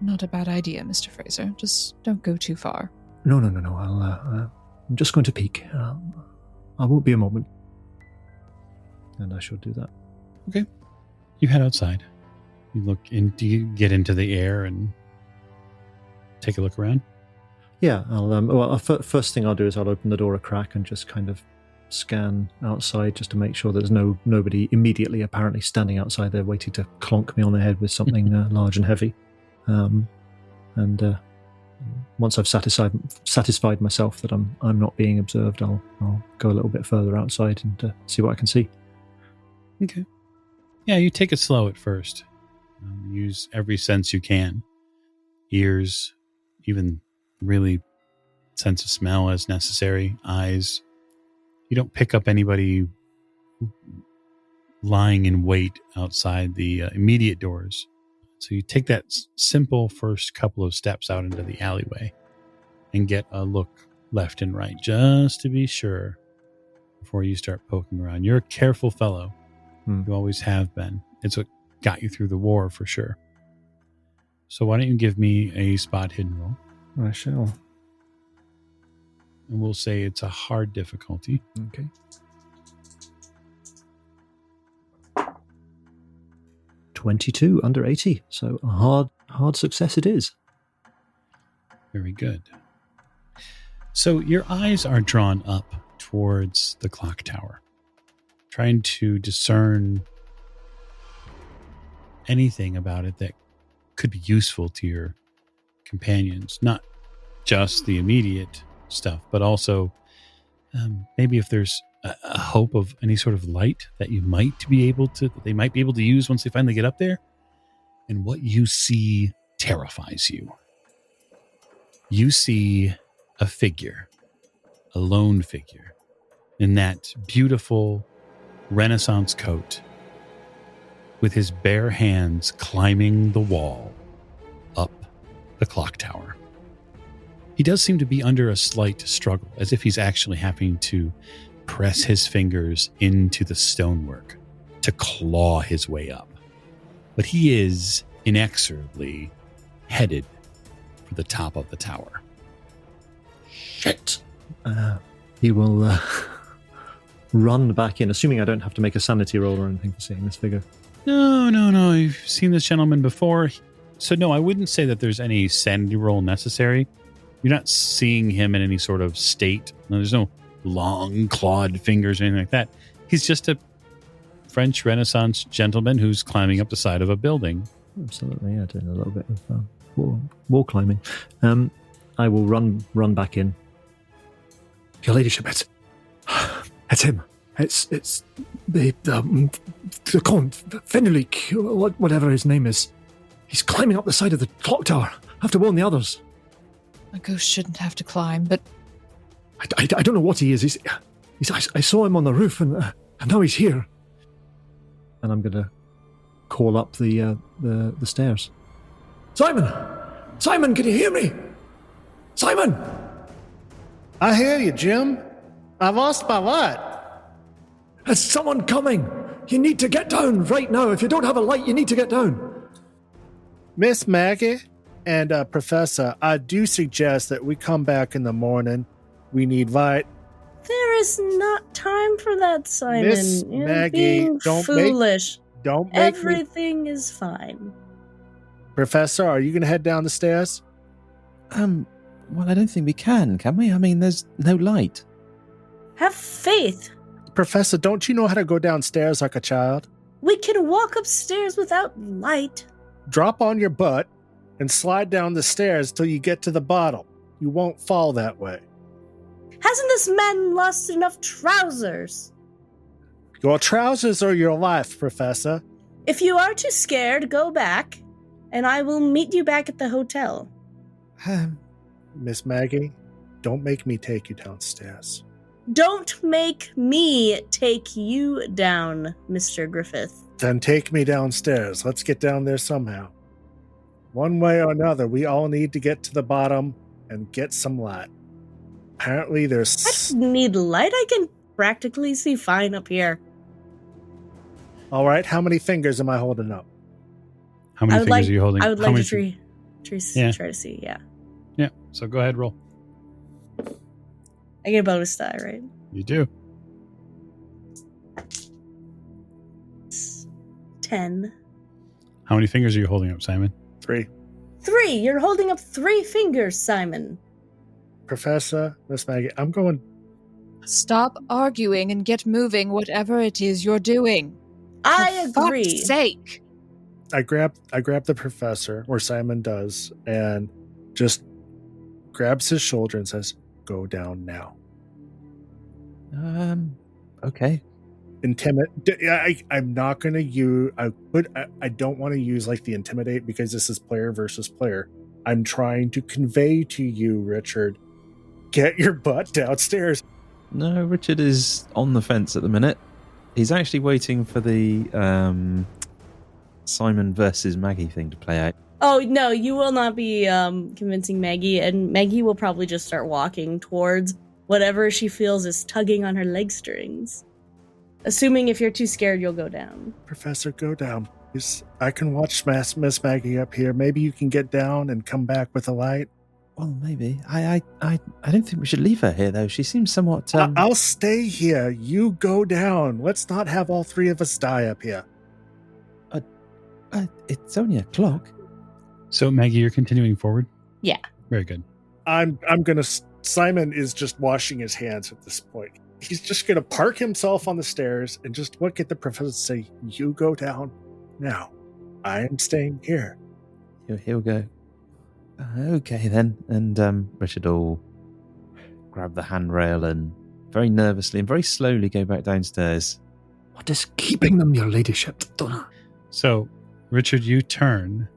C: Not a bad idea, Mr. Fraser. Just don't go too far.
B: No. I'm just going to peek. I won't be a moment. And I shall do that.
A: Okay. You head outside. You get into the air and take a look around?
B: Yeah, first thing I'll do is I'll open the door a crack and just kind of scan outside just to make sure there's nobody immediately apparently standing outside there waiting to clonk me on the head with something large and heavy. And once I've satisfied myself that I'm not being observed, I'll go a little bit further outside and see what I can see.
A: Okay. Yeah, you take it slow at first. Use every sense you can. Ears, even really sense of smell as necessary. Eyes. You don't pick up anybody lying in wait outside the immediate doors. So you take that simple first couple of steps out into the alleyway and get a look left and right, just to be sure before you start poking around. You're a careful fellow. You always have been. It's what got you through the war for sure. So why don't you give me a spot hidden roll?
B: I shall.
A: And we'll say it's a hard difficulty.
B: Okay. $22 under 80, so a hard success it is.
A: Very good. So your eyes are drawn up towards the clock tower, trying to discern anything about it that could be useful to your companions. Not just the immediate stuff, but also maybe if there's a hope of any sort of light that they might be able to use once they finally get up there. And what you see terrifies you. You see a figure, a lone figure, in that beautiful Renaissance coat, with his bare hands climbing the wall up the clock tower. He does seem to be under a slight struggle, as if he's actually having to press his fingers into the stonework to claw his way up. But he is inexorably headed for the top of the tower.
B: Shit! He will run back in, assuming I don't have to make a sanity roll or anything for seeing this figure.
A: No. You've seen this gentleman before. So no, I wouldn't say that there's any sanity roll necessary. You're not seeing him in any sort of state. No, there's no long clawed fingers or anything like that. He's just a French Renaissance gentleman who's climbing up the side of a building.
B: Absolutely, yeah, doing a little bit of wall climbing. I will run back in. Your Ladyship, it's him. It's the Count Fenric, whatever his name is. He's climbing up the side of the clock tower. I have to warn the others.
C: A ghost shouldn't have to climb, but
B: I don't know what he is. I saw him on the roof, and now he's here. And I'm going to call up the stairs. Simon! Simon, can you hear me? Simon!
D: I hear you, Jim. I've lost my light.
B: There's someone coming. You need to get down right now. If you don't have a light, you need to get down.
D: Miss Maggie and Professor, I do suggest that we come back in the morning. We need light.
E: There is not time for that, Simon.
D: Miss
E: You're
D: Maggie,
E: being
D: don't
E: foolish.
D: Don't make
E: Everything is fine.
D: Professor, are you going to head down the stairs?
F: Well, I don't think we can we? I mean, there's no light.
E: Have faith.
D: Professor, don't you know how to go downstairs like a child?
E: We can walk upstairs without light.
D: Drop on your butt and slide down the stairs till you get to the bottom. You won't fall that way.
E: Hasn't this man lost enough trousers?
D: Your trousers are your life, Professor.
E: If you are too scared, go back, and I will meet you back at the hotel.
D: Miss Maggie, don't make me take you downstairs.
E: Don't make me take you down, Mr. Griffith.
D: Then take me downstairs. Let's get down there somehow. One way or another, we all need to get to the bottom and get some light. Apparently
E: I
D: there's...
E: don't need light. I can practically see fine up here.
D: All right, how many fingers am I holding up?
A: How many fingers are you holding?
E: I would
A: How
E: like
A: many
E: to
A: Yeah.
E: try to see, yeah.
A: Yeah, so go ahead, roll.
E: I get a bonus die, right?
A: You do.
E: 10.
A: How many fingers are you holding up, Simon?
D: 3.
E: 3! You're holding up 3 fingers, Simon.
D: Professor, Miss Maggie, I'm going...
C: stop arguing and get moving, whatever it is you're doing.
E: I
C: For
E: agree.
C: fuck's sake.
D: I grab the professor, or Simon does, and just grabs his shoulder and says, "Go down now."
F: Okay.
D: I'm not going to use... I don't want to use like the intimidate because this is player versus player. I'm trying to convey to you, Richard, get your butt downstairs.
F: No, Richard is on the fence at the minute. He's actually waiting for the Simon versus Maggie thing to play out.
E: Oh, no, you will not be convincing Maggie, and Maggie will probably just start walking towards whatever she feels is tugging on her leg strings. Assuming if you're too scared, you'll go down.
D: Professor, go down. I can watch Miss Maggie up here. Maybe you can get down and come back with a light.
F: Well, maybe. I don't think we should leave her here, though. She seems somewhat...
D: I'll stay here. You go down. Let's not have all 3 of us die up here.
F: It's only a clock.
A: So, Maggie, you're continuing forward?
E: Yeah.
A: Very good.
D: I'm gonna... Simon is just washing his hands at this point. He's just gonna park himself on the stairs and just look at the professor and say, "You go down now. I am staying here."
F: He'll go, "Okay, then." And Richard will grab the handrail and very nervously and very slowly go back downstairs.
B: What is keeping them, your ladyship? Donna?
A: So, Richard, you turn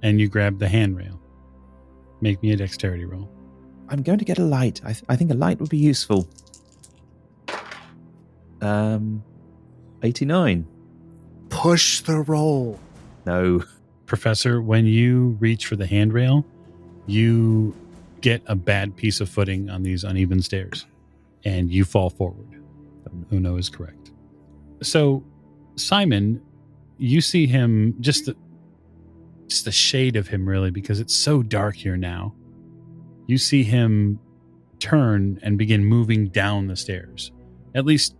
A: and you grab the handrail. Make me a dexterity roll.
F: I'm going to get a light. I think a light would be useful. 89.
D: Push the roll.
F: No.
A: Professor, when you reach for the handrail, you get a bad piece of footing on these uneven stairs, and you fall forward. Uno is correct. So, Simon, you see him, just the shade of him, really, because it's so dark here now. You see him turn and begin moving down the stairs, at least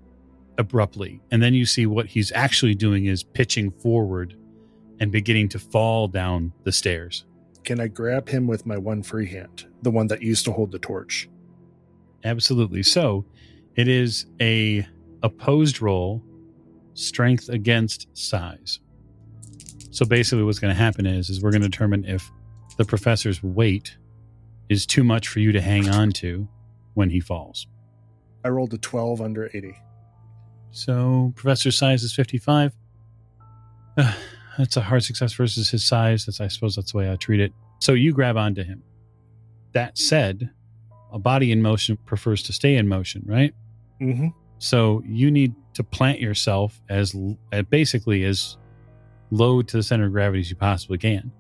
A: abruptly. And then you see what he's actually doing is pitching forward and beginning to fall down the stairs.
D: Can I grab him with my one free hand? The one that used to hold the torch.
A: Absolutely. So it is a opposed roll, strength against size. So basically what's going to happen is we're going to determine if the professor's weight is too much for you to hang on to when he falls.
D: I rolled a 12 under 80.
A: So professor's size is 55. That's a hard success versus his size. I suppose that's the way I treat it. So you grab onto him. That said, a body in motion prefers to stay in motion, right?
D: Mm-hmm.
A: So you need to plant yourself as basically as low to the center of gravity as you possibly can.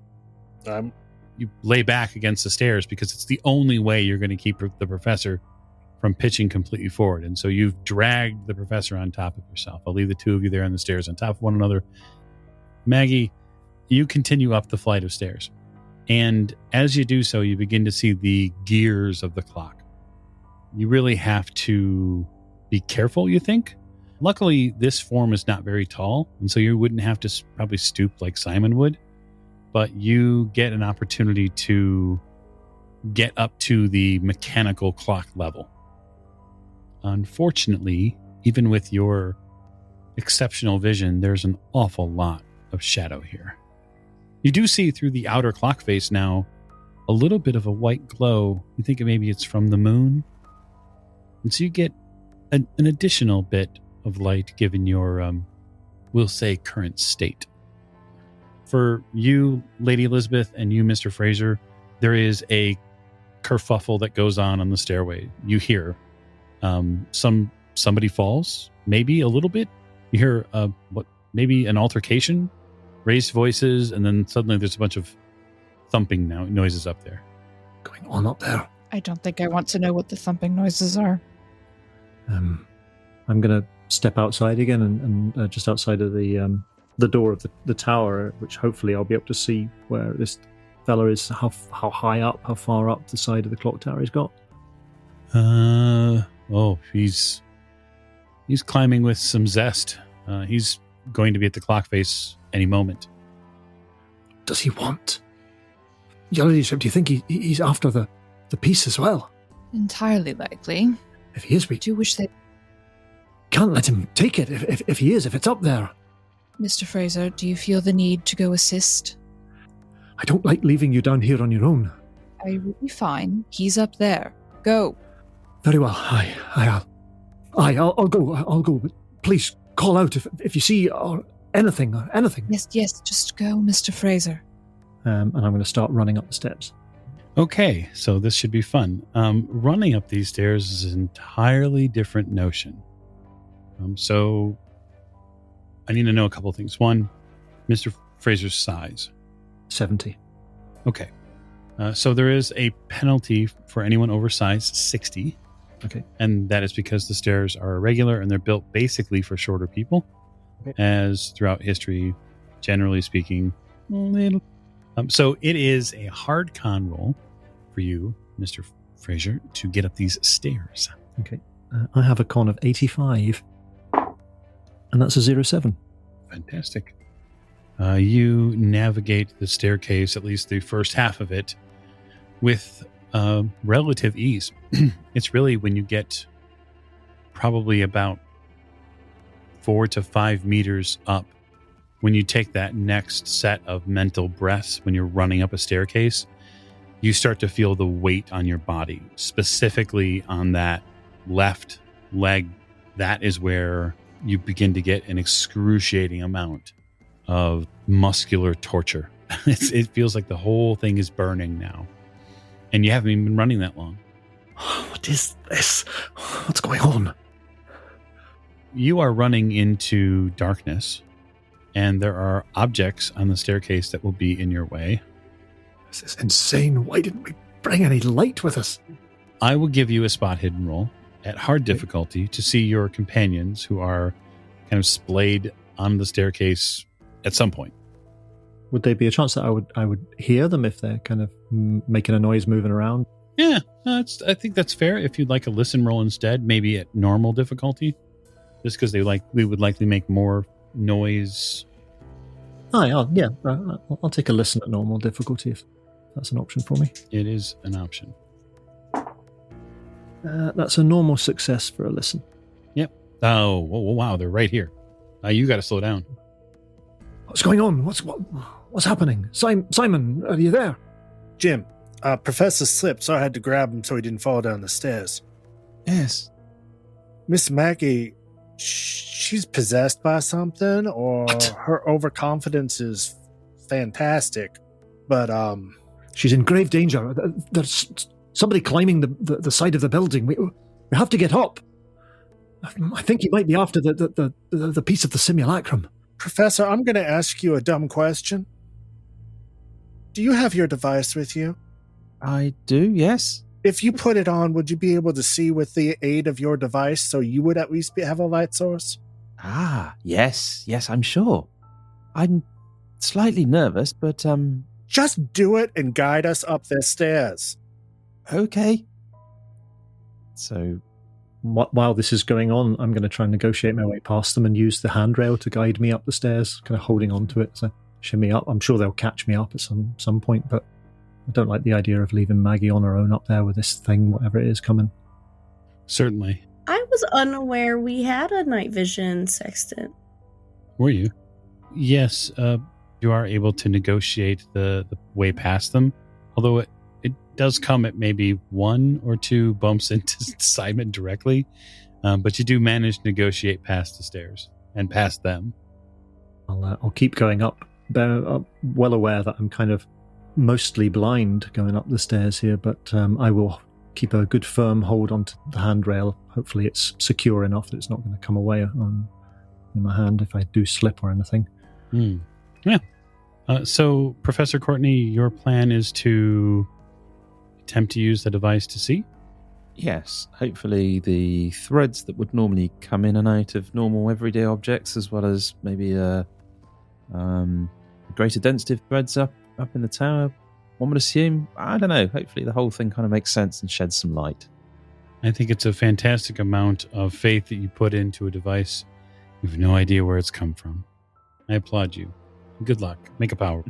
A: You lay back against the stairs because it's the only way you're going to keep the professor from pitching completely forward. And so you've dragged the professor on top of yourself. I'll leave the two of you there on the stairs on top of one another. Maggie, you continue up the flight of stairs. And as you do so, you begin to see the gears of the clock. You really have to be careful, you think? Luckily, this form is not very tall, and so you wouldn't have to probably stoop like Simon would. But you get an opportunity to get up to the mechanical clock level. Unfortunately, even with your exceptional vision, there's an awful lot of shadow here. You do see through the outer clock face now a little bit of a white glow. You think maybe it's from the moon. And so you get an additional bit of light given your, we'll say, current state. For you, Lady Elisabeth, and you, Mr. Fraser, there is a kerfuffle that goes on the stairway. You hear somebody falls, maybe a little bit. You hear maybe an altercation, raised voices, and then suddenly there's a bunch of thumping noises up there.
B: Going on up there.
C: I don't think I want to know what the thumping noises are.
B: I'm going to step outside again and just outside of the door of the tower, which hopefully I'll be able to see where this fella is, how high up, how far up the side of the clock tower he's got.
A: He's climbing with some zest. He's going to be at the clock face any moment.
B: Does he want? Your Ladyship, do you think he's after the piece as well?
C: Entirely likely.
B: If he is, we
C: do wish they
B: can't let him take it if he is, if it's up there.
C: Mr. Fraser, do you feel the need to go assist?
B: I don't like leaving you down here on your own.
C: I will be fine. He's up there. Go.
B: Very well. I'll go. But please call out if you see anything.
C: Yes. Just go, Mr. Fraser.
B: And I'm going to start running up the steps.
A: Okay, so this should be fun. Running up these stairs is an entirely different notion. So I need to know a couple of things. One, Mr. Fraser's size.
B: 70.
A: Okay. So there is a penalty for anyone over size 60.
B: Okay.
A: And that is because the stairs are irregular and they're built basically for shorter people.
B: Okay.
A: As throughout history, generally speaking, so it is a hard con roll for you, Mr. Fraser, to get up these stairs.
B: Okay. I have a con of 85. And that's a 07.
A: Fantastic. You navigate the staircase, at least the first half of it, with relative ease. It's really when you get probably about 4 to 5 meters up, when you take that next set of mental breaths, when you're running up a staircase, you start to feel the weight on your body, specifically on that left leg. That is where you begin to get an excruciating amount of muscular torture. It feels like the whole thing is burning now. And you haven't even been running that long.
B: What is this? What's going on?
A: You are running into darkness, and there are objects on the staircase that will be in your way.
B: This is insane. Why didn't we bring any light with us?
A: I will give you a spot hidden roll at hard difficulty to see your companions who are kind of splayed on the staircase at some point.
B: Would there be a chance that I would hear them if they're kind of making a noise moving around?
A: Yeah, I think that's fair. If you'd like a listen roll instead, maybe at normal difficulty, just because we would likely make more noise.
B: I'll take a listen at normal difficulty if that's an option for me.
A: It is an option.
B: That's a normal success for a listen.
A: Yep. Oh, wow, they're right here. You got to slow down.
B: What's going on? What's happening? Simon, are you there?
D: Jim, Professor slipped, so I had to grab him so he didn't fall down the stairs.
F: Yes.
D: Miss Maggie, she's possessed by something, or her overconfidence is fantastic. But
B: she's in grave danger. There's somebody climbing the side of the building. We have to get up. I think he might be after the piece of the simulacrum.
D: Professor, I'm going to ask you a dumb question. Do you have your device with you?
F: I do, yes.
D: If you put it on, would you be able to see with the aid of your device, so you would at least have a light source?
F: Ah, yes, I'm sure. I'm slightly nervous, but
D: just do it and guide us up the stairs.
F: Okay. So,
B: while this is going on, I'm going to try and negotiate my way past them and use the handrail to guide me up the stairs, kind of holding onto it to shimmy up. I'm sure they'll catch me up at some point, but I don't like the idea of leaving Maggie on her own up there with this thing, whatever it is coming.
A: Certainly.
E: I was unaware we had a night vision sextant.
A: Were you? Yes, you are able to negotiate the way past them, although it does come at maybe 1 or 2 bumps into Simon directly, but you do manage to negotiate past the stairs and past them.
B: I'll keep going up. I'm well aware that I'm kind of mostly blind going up the stairs here, but I will keep a good firm hold onto the handrail. Hopefully it's secure enough that it's not going to come away in my hand if I do slip or anything.
A: Yeah. So, Professor Courtney, your plan is to attempt to use the device to see?
F: Yes. Hopefully the threads that would normally come in and out of normal everyday objects, as well as maybe a greater density of threads up in the tower, one would assume. I don't know. Hopefully the whole thing kind of makes sense and sheds some light.
A: I think it's a fantastic amount of faith that you put into a device. You have no idea where it's come from. I applaud you. Good luck. Make a power.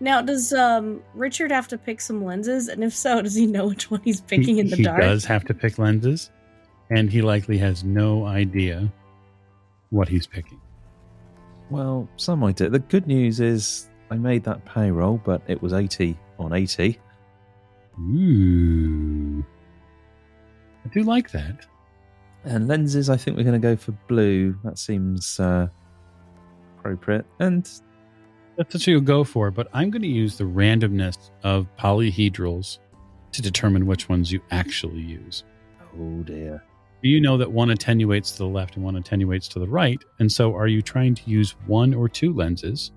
E: Now, does Richard have to pick some lenses? And if so, does he know which one he's picking in the dark?
A: He does have to pick lenses, and he likely has no idea what he's picking.
F: Well, some might do. The good news is I made that payroll, but it was 80 on 80.
A: Ooh. I do like that.
F: And lenses, I think we're going to go for blue. That seems appropriate. And
A: that's what you'll go for, but I'm going to use the randomness of polyhedrals to determine which ones you actually use.
F: Oh dear.
A: You know that one attenuates to the left and one attenuates to the right, and so are you trying to use 1 or 2 lenses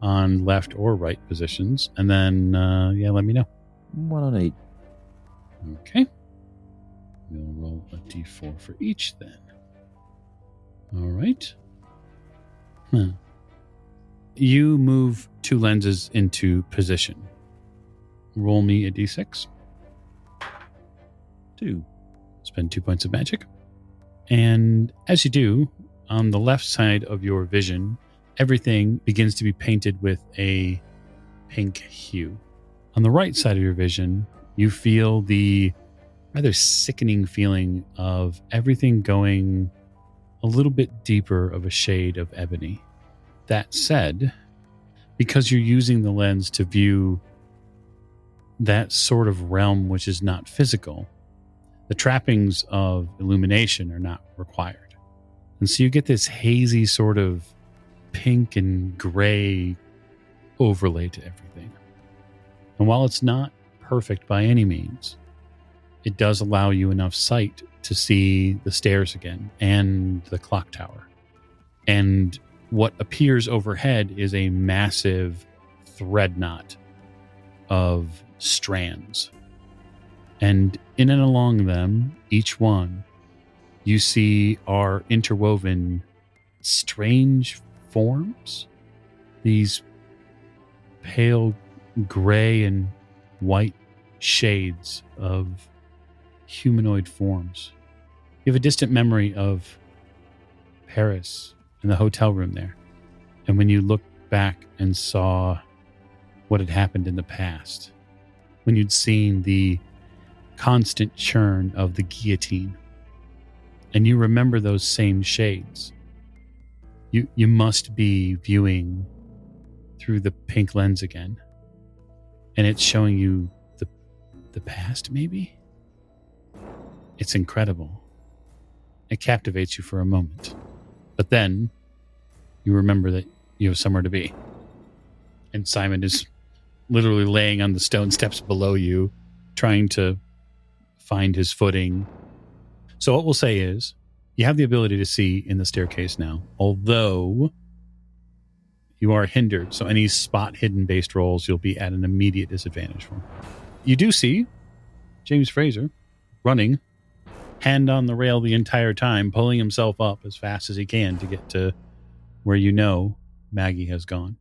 A: on left or right positions? And then, let me know.
F: 1 on 8.
A: Okay. We'll roll a d4 for each then. All right. You move 2 lenses into position. Roll me a d6.
F: 2.
A: Spend 2 points of magic. And as you do, on the left side of your vision, everything begins to be painted with a pink hue. On the right side of your vision, you feel the rather sickening feeling of everything going a little bit deeper of a shade of ebony. That said, because you're using the lens to view that sort of realm which is not physical, the trappings of illumination are not required. And so you get this hazy sort of pink and gray overlay to everything. And while it's not perfect by any means, it does allow you enough sight to see the stairs again and the clock tower. And what appears overhead is a massive thread knot of strands. And in and along them, each one, you see are interwoven strange forms. These pale gray and white shades of humanoid forms. You have a distant memory of Paris in the hotel room there. And when you looked back and saw what had happened in the past, when you'd seen the constant churn of the guillotine, and you remember those same shades, you must be viewing through the pink lens again. And it's showing you the past, maybe? It's incredible. It captivates you for a moment. But then you remember that you have somewhere to be. And Simon is literally laying on the stone steps below you, trying to find his footing. So what we'll say is, you have the ability to see in the staircase now, although you are hindered. So any spot hidden based rolls, you'll be at an immediate disadvantage for. You do see James Fraser running, hand on the rail the entire time, pulling himself up as fast as he can to get to where you know Maggie has gone.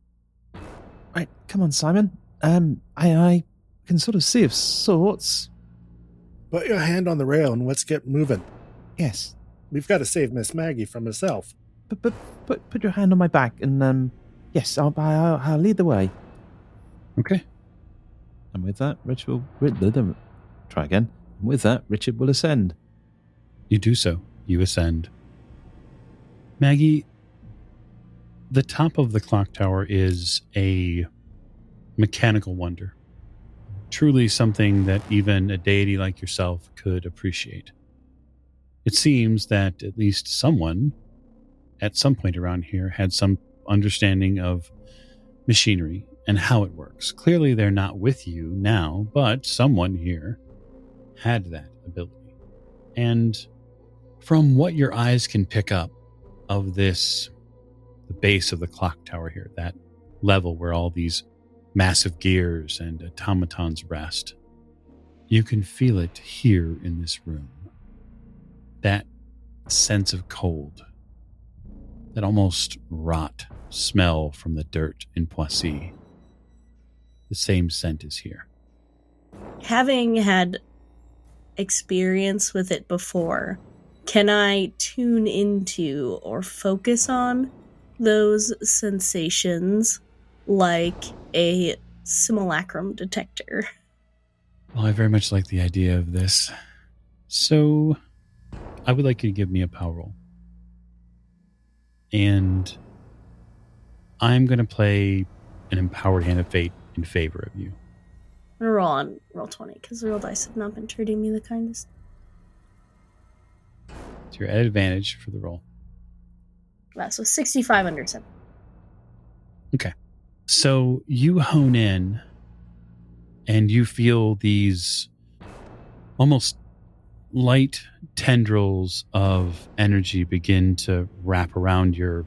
F: Right, come on, Simon. I can sort of see of sorts.
D: Put your hand on the rail and let's get moving.
F: Yes.
D: We've got to save Miss Maggie from herself.
F: But put your hand on my back and yes, I'll lead the way.
A: Okay.
F: And with that, Richard will try again. And with that, Richard will ascend.
A: You do so. You ascend. Maggie, the top of the clock tower is a mechanical wonder. Truly something that even a deity like yourself could appreciate. It seems that at least someone at some point around here had some understanding of machinery and how it works. Clearly they're not with you now, but someone here had that ability. And from what your eyes can pick up of this, the base of the clock tower here, that level where all these massive gears and automatons rest, you can feel it here in this room. That sense of cold, that almost rot smell from the dirt in Poissy. The same scent is here.
E: Having had experience with it before, can I tune into or focus on those sensations like a simulacrum detector?
A: Well, I very much like the idea of this. So, I would like you to give me a power roll. And I'm going to play an empowered hand of fate in favor of you.
E: I'm going to roll on roll 20 because the roll dice have not been treating me the kindest.
A: So you're at advantage for the roll.
E: Wow, so 65 under 7.
A: Okay. So you hone in and you feel these almost light tendrils of energy begin to wrap around your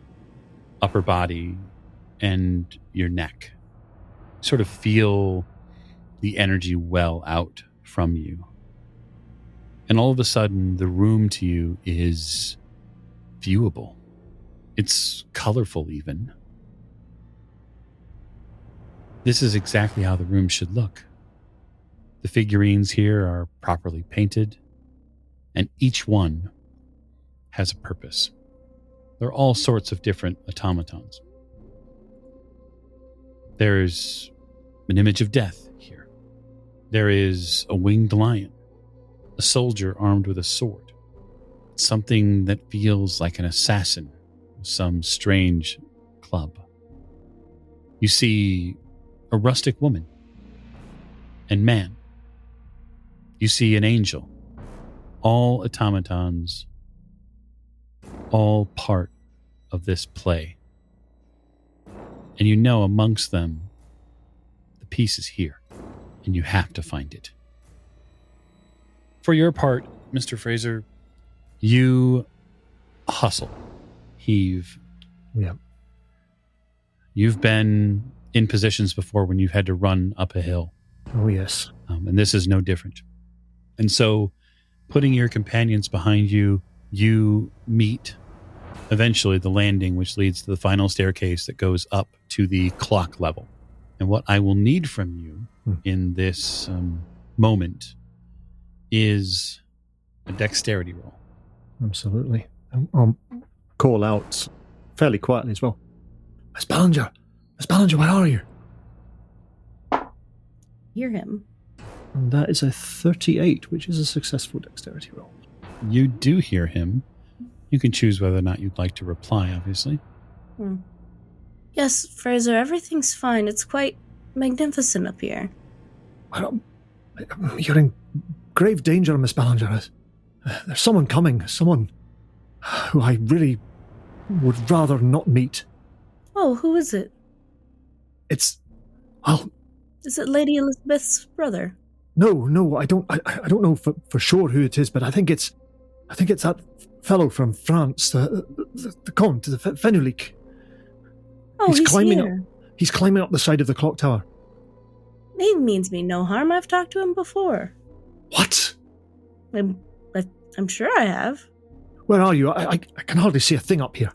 A: upper body and your neck. Sort of feel the energy well out from you. And all of a sudden, the room to you is viewable. It's colorful even. This is exactly how the room should look. The figurines here are properly painted, and each one has a purpose. There are all sorts of different automatons. There's an image of death here. There is a winged lion, a soldier armed with a sword, something that feels like an assassin with some strange club. You see a rustic woman and man. You see an angel. All automatons, all part of this play. And you know amongst them, the piece is here, and you have to find it. For your part, Mr. Fraser, you hustle, heave.
B: Yeah.
A: You've been in positions before when you've had to run up a hill.
B: Oh, yes.
A: And this is no different. And so, putting your companions behind you, you meet eventually the landing, which leads to the final staircase that goes up to the clock level. And what I will need from you in this moment is a dexterity roll.
B: Absolutely. I'll call out fairly quietly as well. Miss Ballinger, where are you?
E: Hear him.
B: And that is a 38, which is a successful dexterity roll.
A: You do hear him. You can choose whether or not you'd like to reply, obviously.
E: Yes, Fraser, everything's fine. It's quite magnificent up here.
B: You're in grave danger, Miss Ballinger. There's someone coming. Someone who I really would rather not meet.
E: Oh, who is it?
B: It's, well,
E: Is it Lady Elisabeth's brother?
B: no, I don't know for sure who it is, but I think it's that fellow from France, the Comte, the Fenulik.
E: Oh, he's here.
B: He's climbing up the side of the clock tower.
E: He means me no harm. I've talked to him before.
B: What?
E: I'm sure I have.
B: Where are you? I can hardly see a thing up here.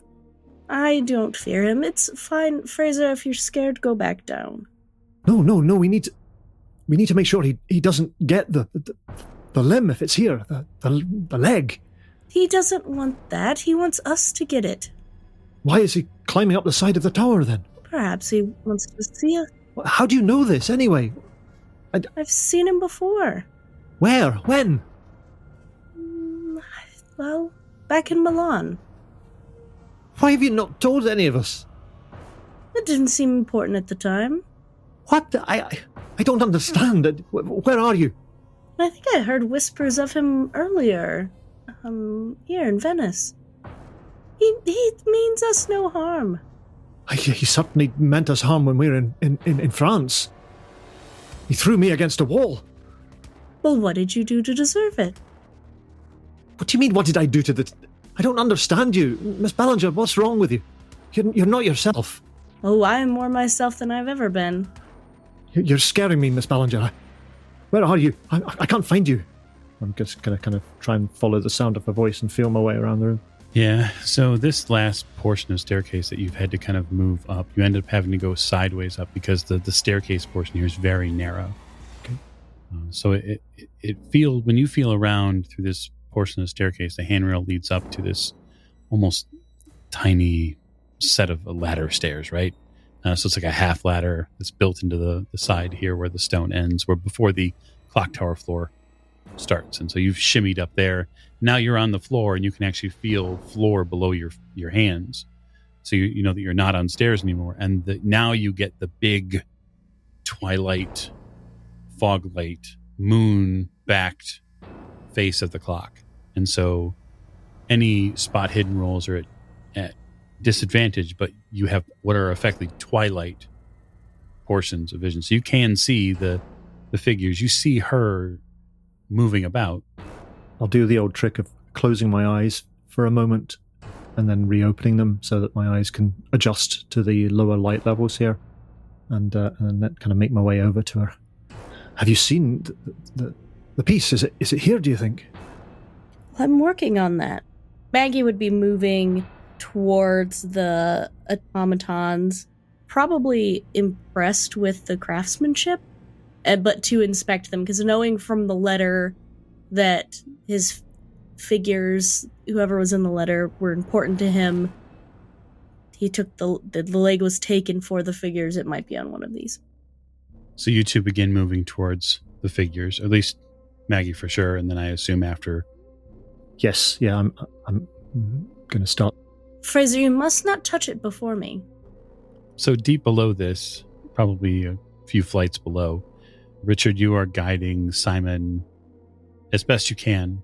E: I don't fear him. It's fine. Fraser, if you're scared, go back down.
B: No, we need to make sure he doesn't get the limb if it's here, the leg.
E: He doesn't want that. He wants us to get it.
B: Why is he climbing up the side of the tower then?
E: Perhaps he wants to see us.
B: How do you know this anyway?
E: I've seen him before.
B: Where? When?
E: Well, back in Milan.
B: Why have you not told any of us?
E: It didn't seem important at the time.
B: What? I don't understand. Where are you?
E: I think I heard whispers of him earlier. Here in Venice. He means us no harm.
B: He certainly meant us harm when we were in France. He threw me against a wall.
E: Well, what did you do to deserve it?
B: What do you mean, what did I do to the... I don't understand you. Miss Ballinger, what's wrong with you? You're not yourself.
E: Oh, I am more myself than I've ever been.
B: You're scaring me, Miss Ballinger. Where are you? I can't find you. I'm just going to kind of try and follow the sound of her voice and feel my way around the room.
A: Yeah, so this last portion of staircase that you've had to kind of move up, you ended up having to go sideways up because the staircase portion here is very narrow.
B: Okay.
A: So it feels, when you feel around through this portion of the staircase, the handrail leads up to this almost tiny set of ladder stairs, right? So it's like a half ladder that's built into the side here where the stone ends, where before the clock tower floor starts. And so you've shimmied up there. Now you're on the floor and you can actually feel floor below your hands. So you know that you're not on stairs anymore. And now you get the big twilight, fog light, moon-backed face of the clock. And so any spot hidden rolls are at disadvantage, but you have what are effectively twilight portions of vision. So you can see the figures. You see her moving about.
B: I'll do the old trick of closing my eyes for a moment and then reopening them so that my eyes can adjust to the lower light levels here, and then kind of make my way over to her. Have you seen the piece? Is it here, do you think?
E: I'm working on that. Maggie would be moving towards the automatons, probably impressed with the craftsmanship, but to inspect them, because knowing from the letter that his figures, whoever was in the letter, were important to him, he took the leg was taken for the figures. It might be on one of these.
A: So you two begin moving towards the figures, at least Maggie for sure, and then I assume after.
B: Yes, yeah, I'm going to start.
E: Fraser, you must not touch it before me.
A: So deep below this, probably a few flights below, Richard, you are guiding Simon as best you can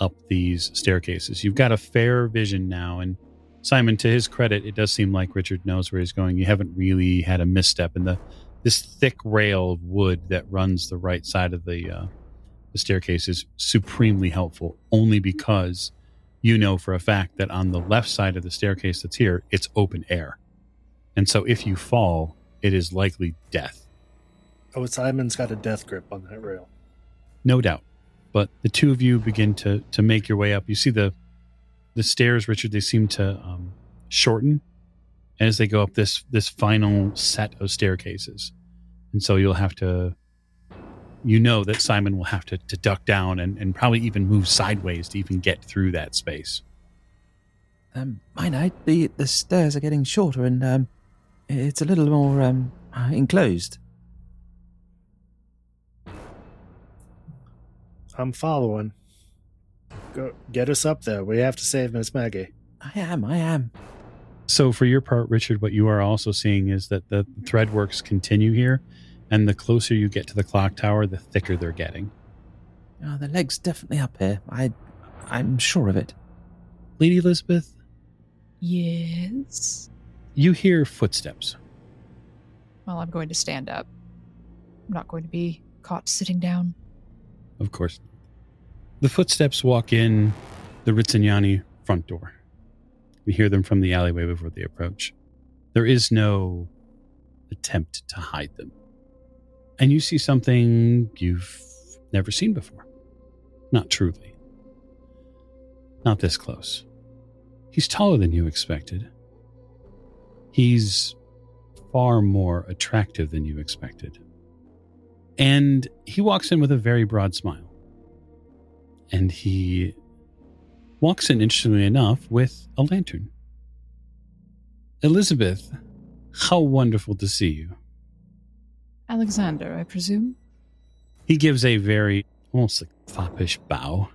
A: up these staircases. You've got a fair vision now, and Simon, to his credit, it does seem like Richard knows where he's going. You haven't really had a misstep, and this thick rail of wood that runs the right side of the staircase is supremely helpful, only because you know for a fact that on the left side of the staircase that's here, it's open air. And so if you fall, it is likely death.
D: Oh, Simon's got a death grip on that rail.
A: No doubt. But the two of you begin to make your way up. You see the stairs, Richard, they seem to shorten as they go up this final set of staircases. And so you'll have to, you know that Simon will have to duck down and probably even move sideways to even get through that space.
F: I know, the stairs are getting shorter and it's a little more enclosed.
D: I'm following. Go get us up there. We have to save Miss Maggie.
F: I am.
A: So for your part, Richard, what you are also seeing is that the thread works continue here, and the closer you get to the clock tower, the thicker they're getting.
F: Oh, the leg's definitely up here. I'm sure of it.
A: Lady Elisabeth,
C: Yes.
A: you hear footsteps.
C: Well, I'm going to stand up. I'm not going to be caught sitting down.
A: Of course. The footsteps walk in the Rizziniani front door. You hear them from the alleyway before they approach. There is no attempt to hide them. And you see something you've never seen before. Not truly. Not this close. He's taller than you expected. He's far more attractive than you expected. And he walks in with a very broad smile. And he walks in, interestingly enough, with a lantern. Elisabeth, how wonderful to see you.
C: Alexander, I presume?
A: He gives a very, almost like foppish bow.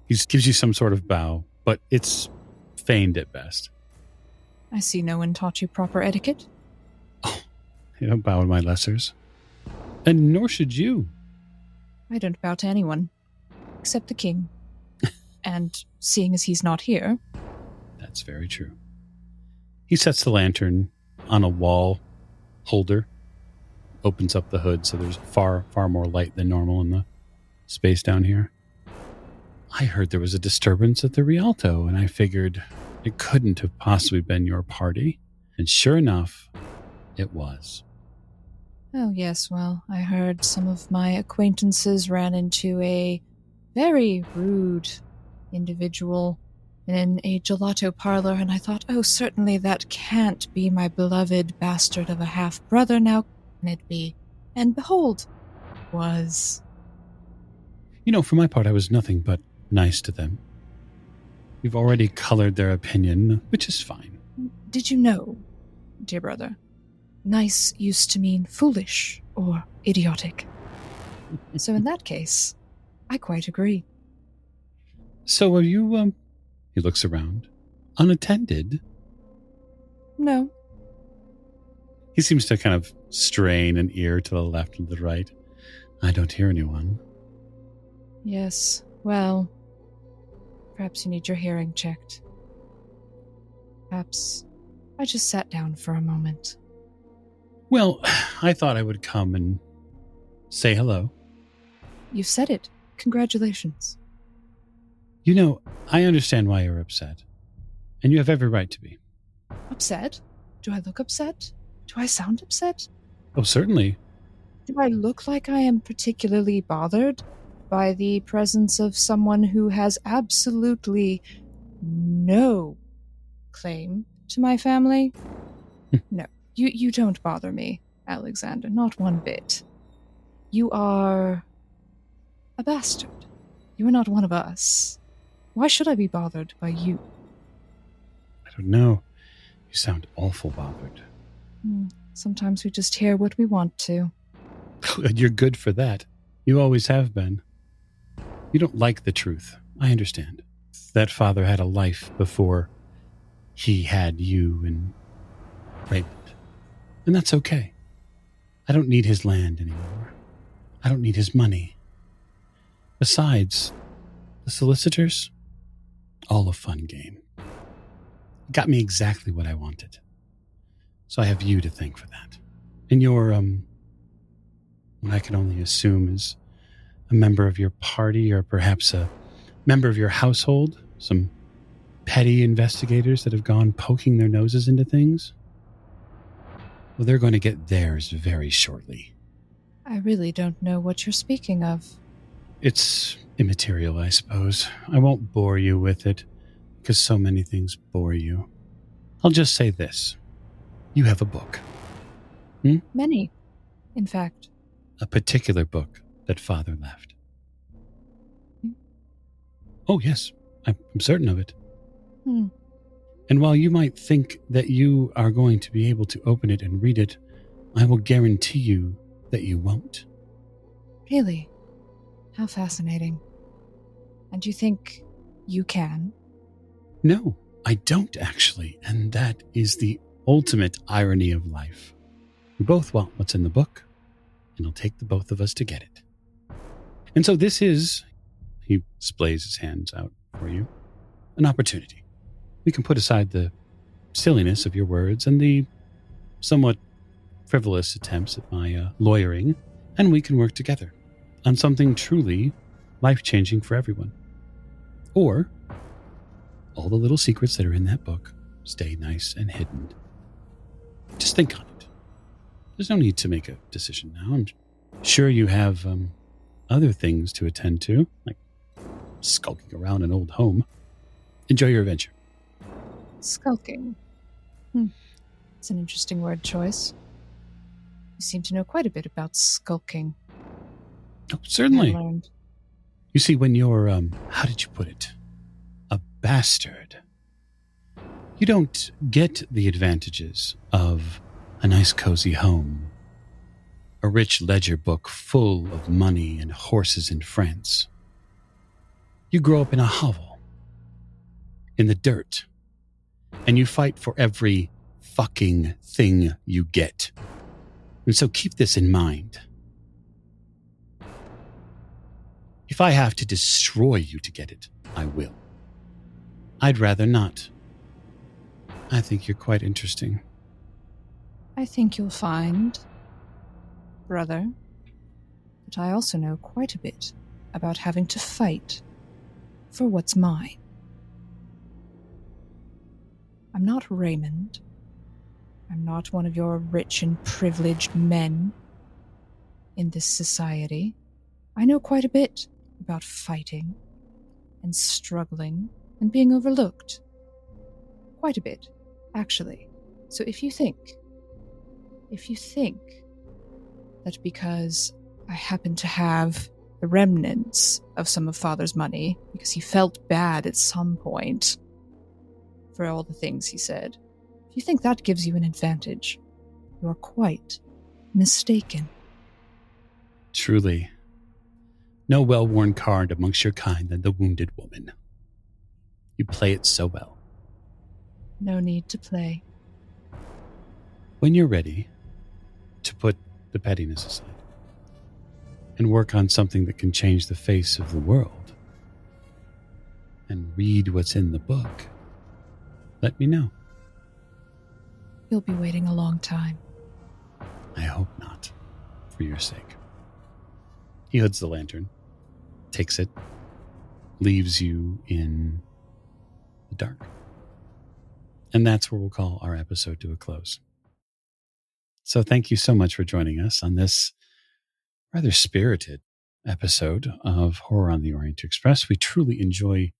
A: He just gives you some sort of bow, but it's feigned at best.
C: I see no one taught you proper etiquette.
A: Oh, I don't bow to my lessers. And nor should you.
C: I don't bow to anyone, except the king. And seeing as he's not here...
A: That's very true. He sets the lantern on a wall holder, opens up the hood so there's far more light than normal in the space down here. I heard there was a disturbance at the Rialto, and I figured it couldn't have possibly been your party. And sure enough, it was.
C: Oh, yes, well, I heard some of my acquaintances ran into a very rude individual in a gelato parlor, and I thought, oh, certainly that can't be my beloved bastard of a half-brother, now can it be? And behold, was.
A: You know, for my part, I was nothing but nice to them. You've already colored their opinion, which is fine.
C: Did you know, dear brother, nice used to mean foolish or idiotic. So in that case, I quite agree.
A: So are you, he looks around, unattended?
C: No.
A: He seems to kind of strain an ear to the left and the right. I don't hear anyone.
C: Yes, well, perhaps you need your hearing checked. Perhaps I just sat down for a moment.
A: Well, I thought I would come and say hello.
C: You've said it. Congratulations.
A: You know, I understand why you're upset. And you have every right to be.
C: Upset? Do I look upset? Do I sound upset?
A: Oh, certainly.
C: Do I look like I am particularly bothered by the presence of someone who has absolutely no claim to my family? No, you don't bother me, Alexander, not one bit. You are a bastard. You are not one of us. Why should I be bothered by you?
A: I don't know. You sound awful bothered.
C: Sometimes we just hear what we want to.
A: You're good for that. You always have been. You don't like the truth. I understand. That father had a life before he had you and Raymond. And that's okay. I don't need his land anymore. I don't need his money. Besides, the solicitors, all a fun game. Got me exactly what I wanted. So I have you to thank for that. And you're, what I can only assume is a member of your party or perhaps a member of your household, some petty investigators that have gone poking their noses into things. Well, they're going to get theirs very shortly.
C: I really don't know what you're speaking of.
A: It's immaterial, I suppose. I won't bore you with it, because so many things bore you. I'll just say this. You have a book.
C: Many, in fact.
A: A particular book that Father left. Oh, yes. I'm certain of it. And while you might think that you are going to be able to open it and read it, I will guarantee you that you won't.
C: Really? How fascinating. And you think you can?
A: No, I don't actually. And that is the ultimate irony of life. We both want what's in the book, and it'll take the both of us to get it. And so this is, he splays his hands out for you, an opportunity. We can put aside the silliness of your words and the somewhat frivolous attempts at my lawyering, and we can work together on something truly life-changing for everyone. Or all the little secrets that are in that book stay nice and hidden. Just think on it. There's no need to make a decision now. I'm sure you have other things to attend to, like skulking around an old home. Enjoy your adventure.
C: Skulking. It's an interesting word choice. You seem to know quite a bit about skulking.
A: Oh, certainly.
C: I learned.
A: You see, when you're, how did you put it? A bastard. You don't get the advantages of a nice cozy home, a rich ledger book full of money and horses in France. You grow up in a hovel, in the dirt, and you fight for every fucking thing you get. And so keep this in mind. If I have to destroy you to get it, I will. I'd rather not. I think you're quite interesting.
C: I think you'll find, brother, that I also know quite a bit about having to fight for what's mine. I'm not Raymond. I'm not one of your rich and privileged men in this society. I know quite a bit about fighting and struggling and being overlooked. Quite a bit, actually. So if you think that because I happen to have the remnants of some of Father's money, because he felt bad at some point for all the things he said, if you think that gives you an advantage, you are quite mistaken.
A: Truly, no well-worn card amongst your kind than the wounded woman. You play it so well.
C: No need to play.
A: When you're ready to put the pettiness aside and work on something that can change the face of the world and read what's in the book, let me know.
C: You'll be waiting a long time.
A: I hope not, for your sake. He hoods the lantern, takes it, leaves you in the dark. And that's where we'll call our episode to a close. So thank you so much for joining us on this rather spirited episode of Horror on the Orient Express. We truly enjoy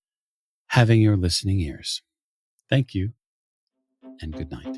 A: having your listening ears. Thank you, and good night.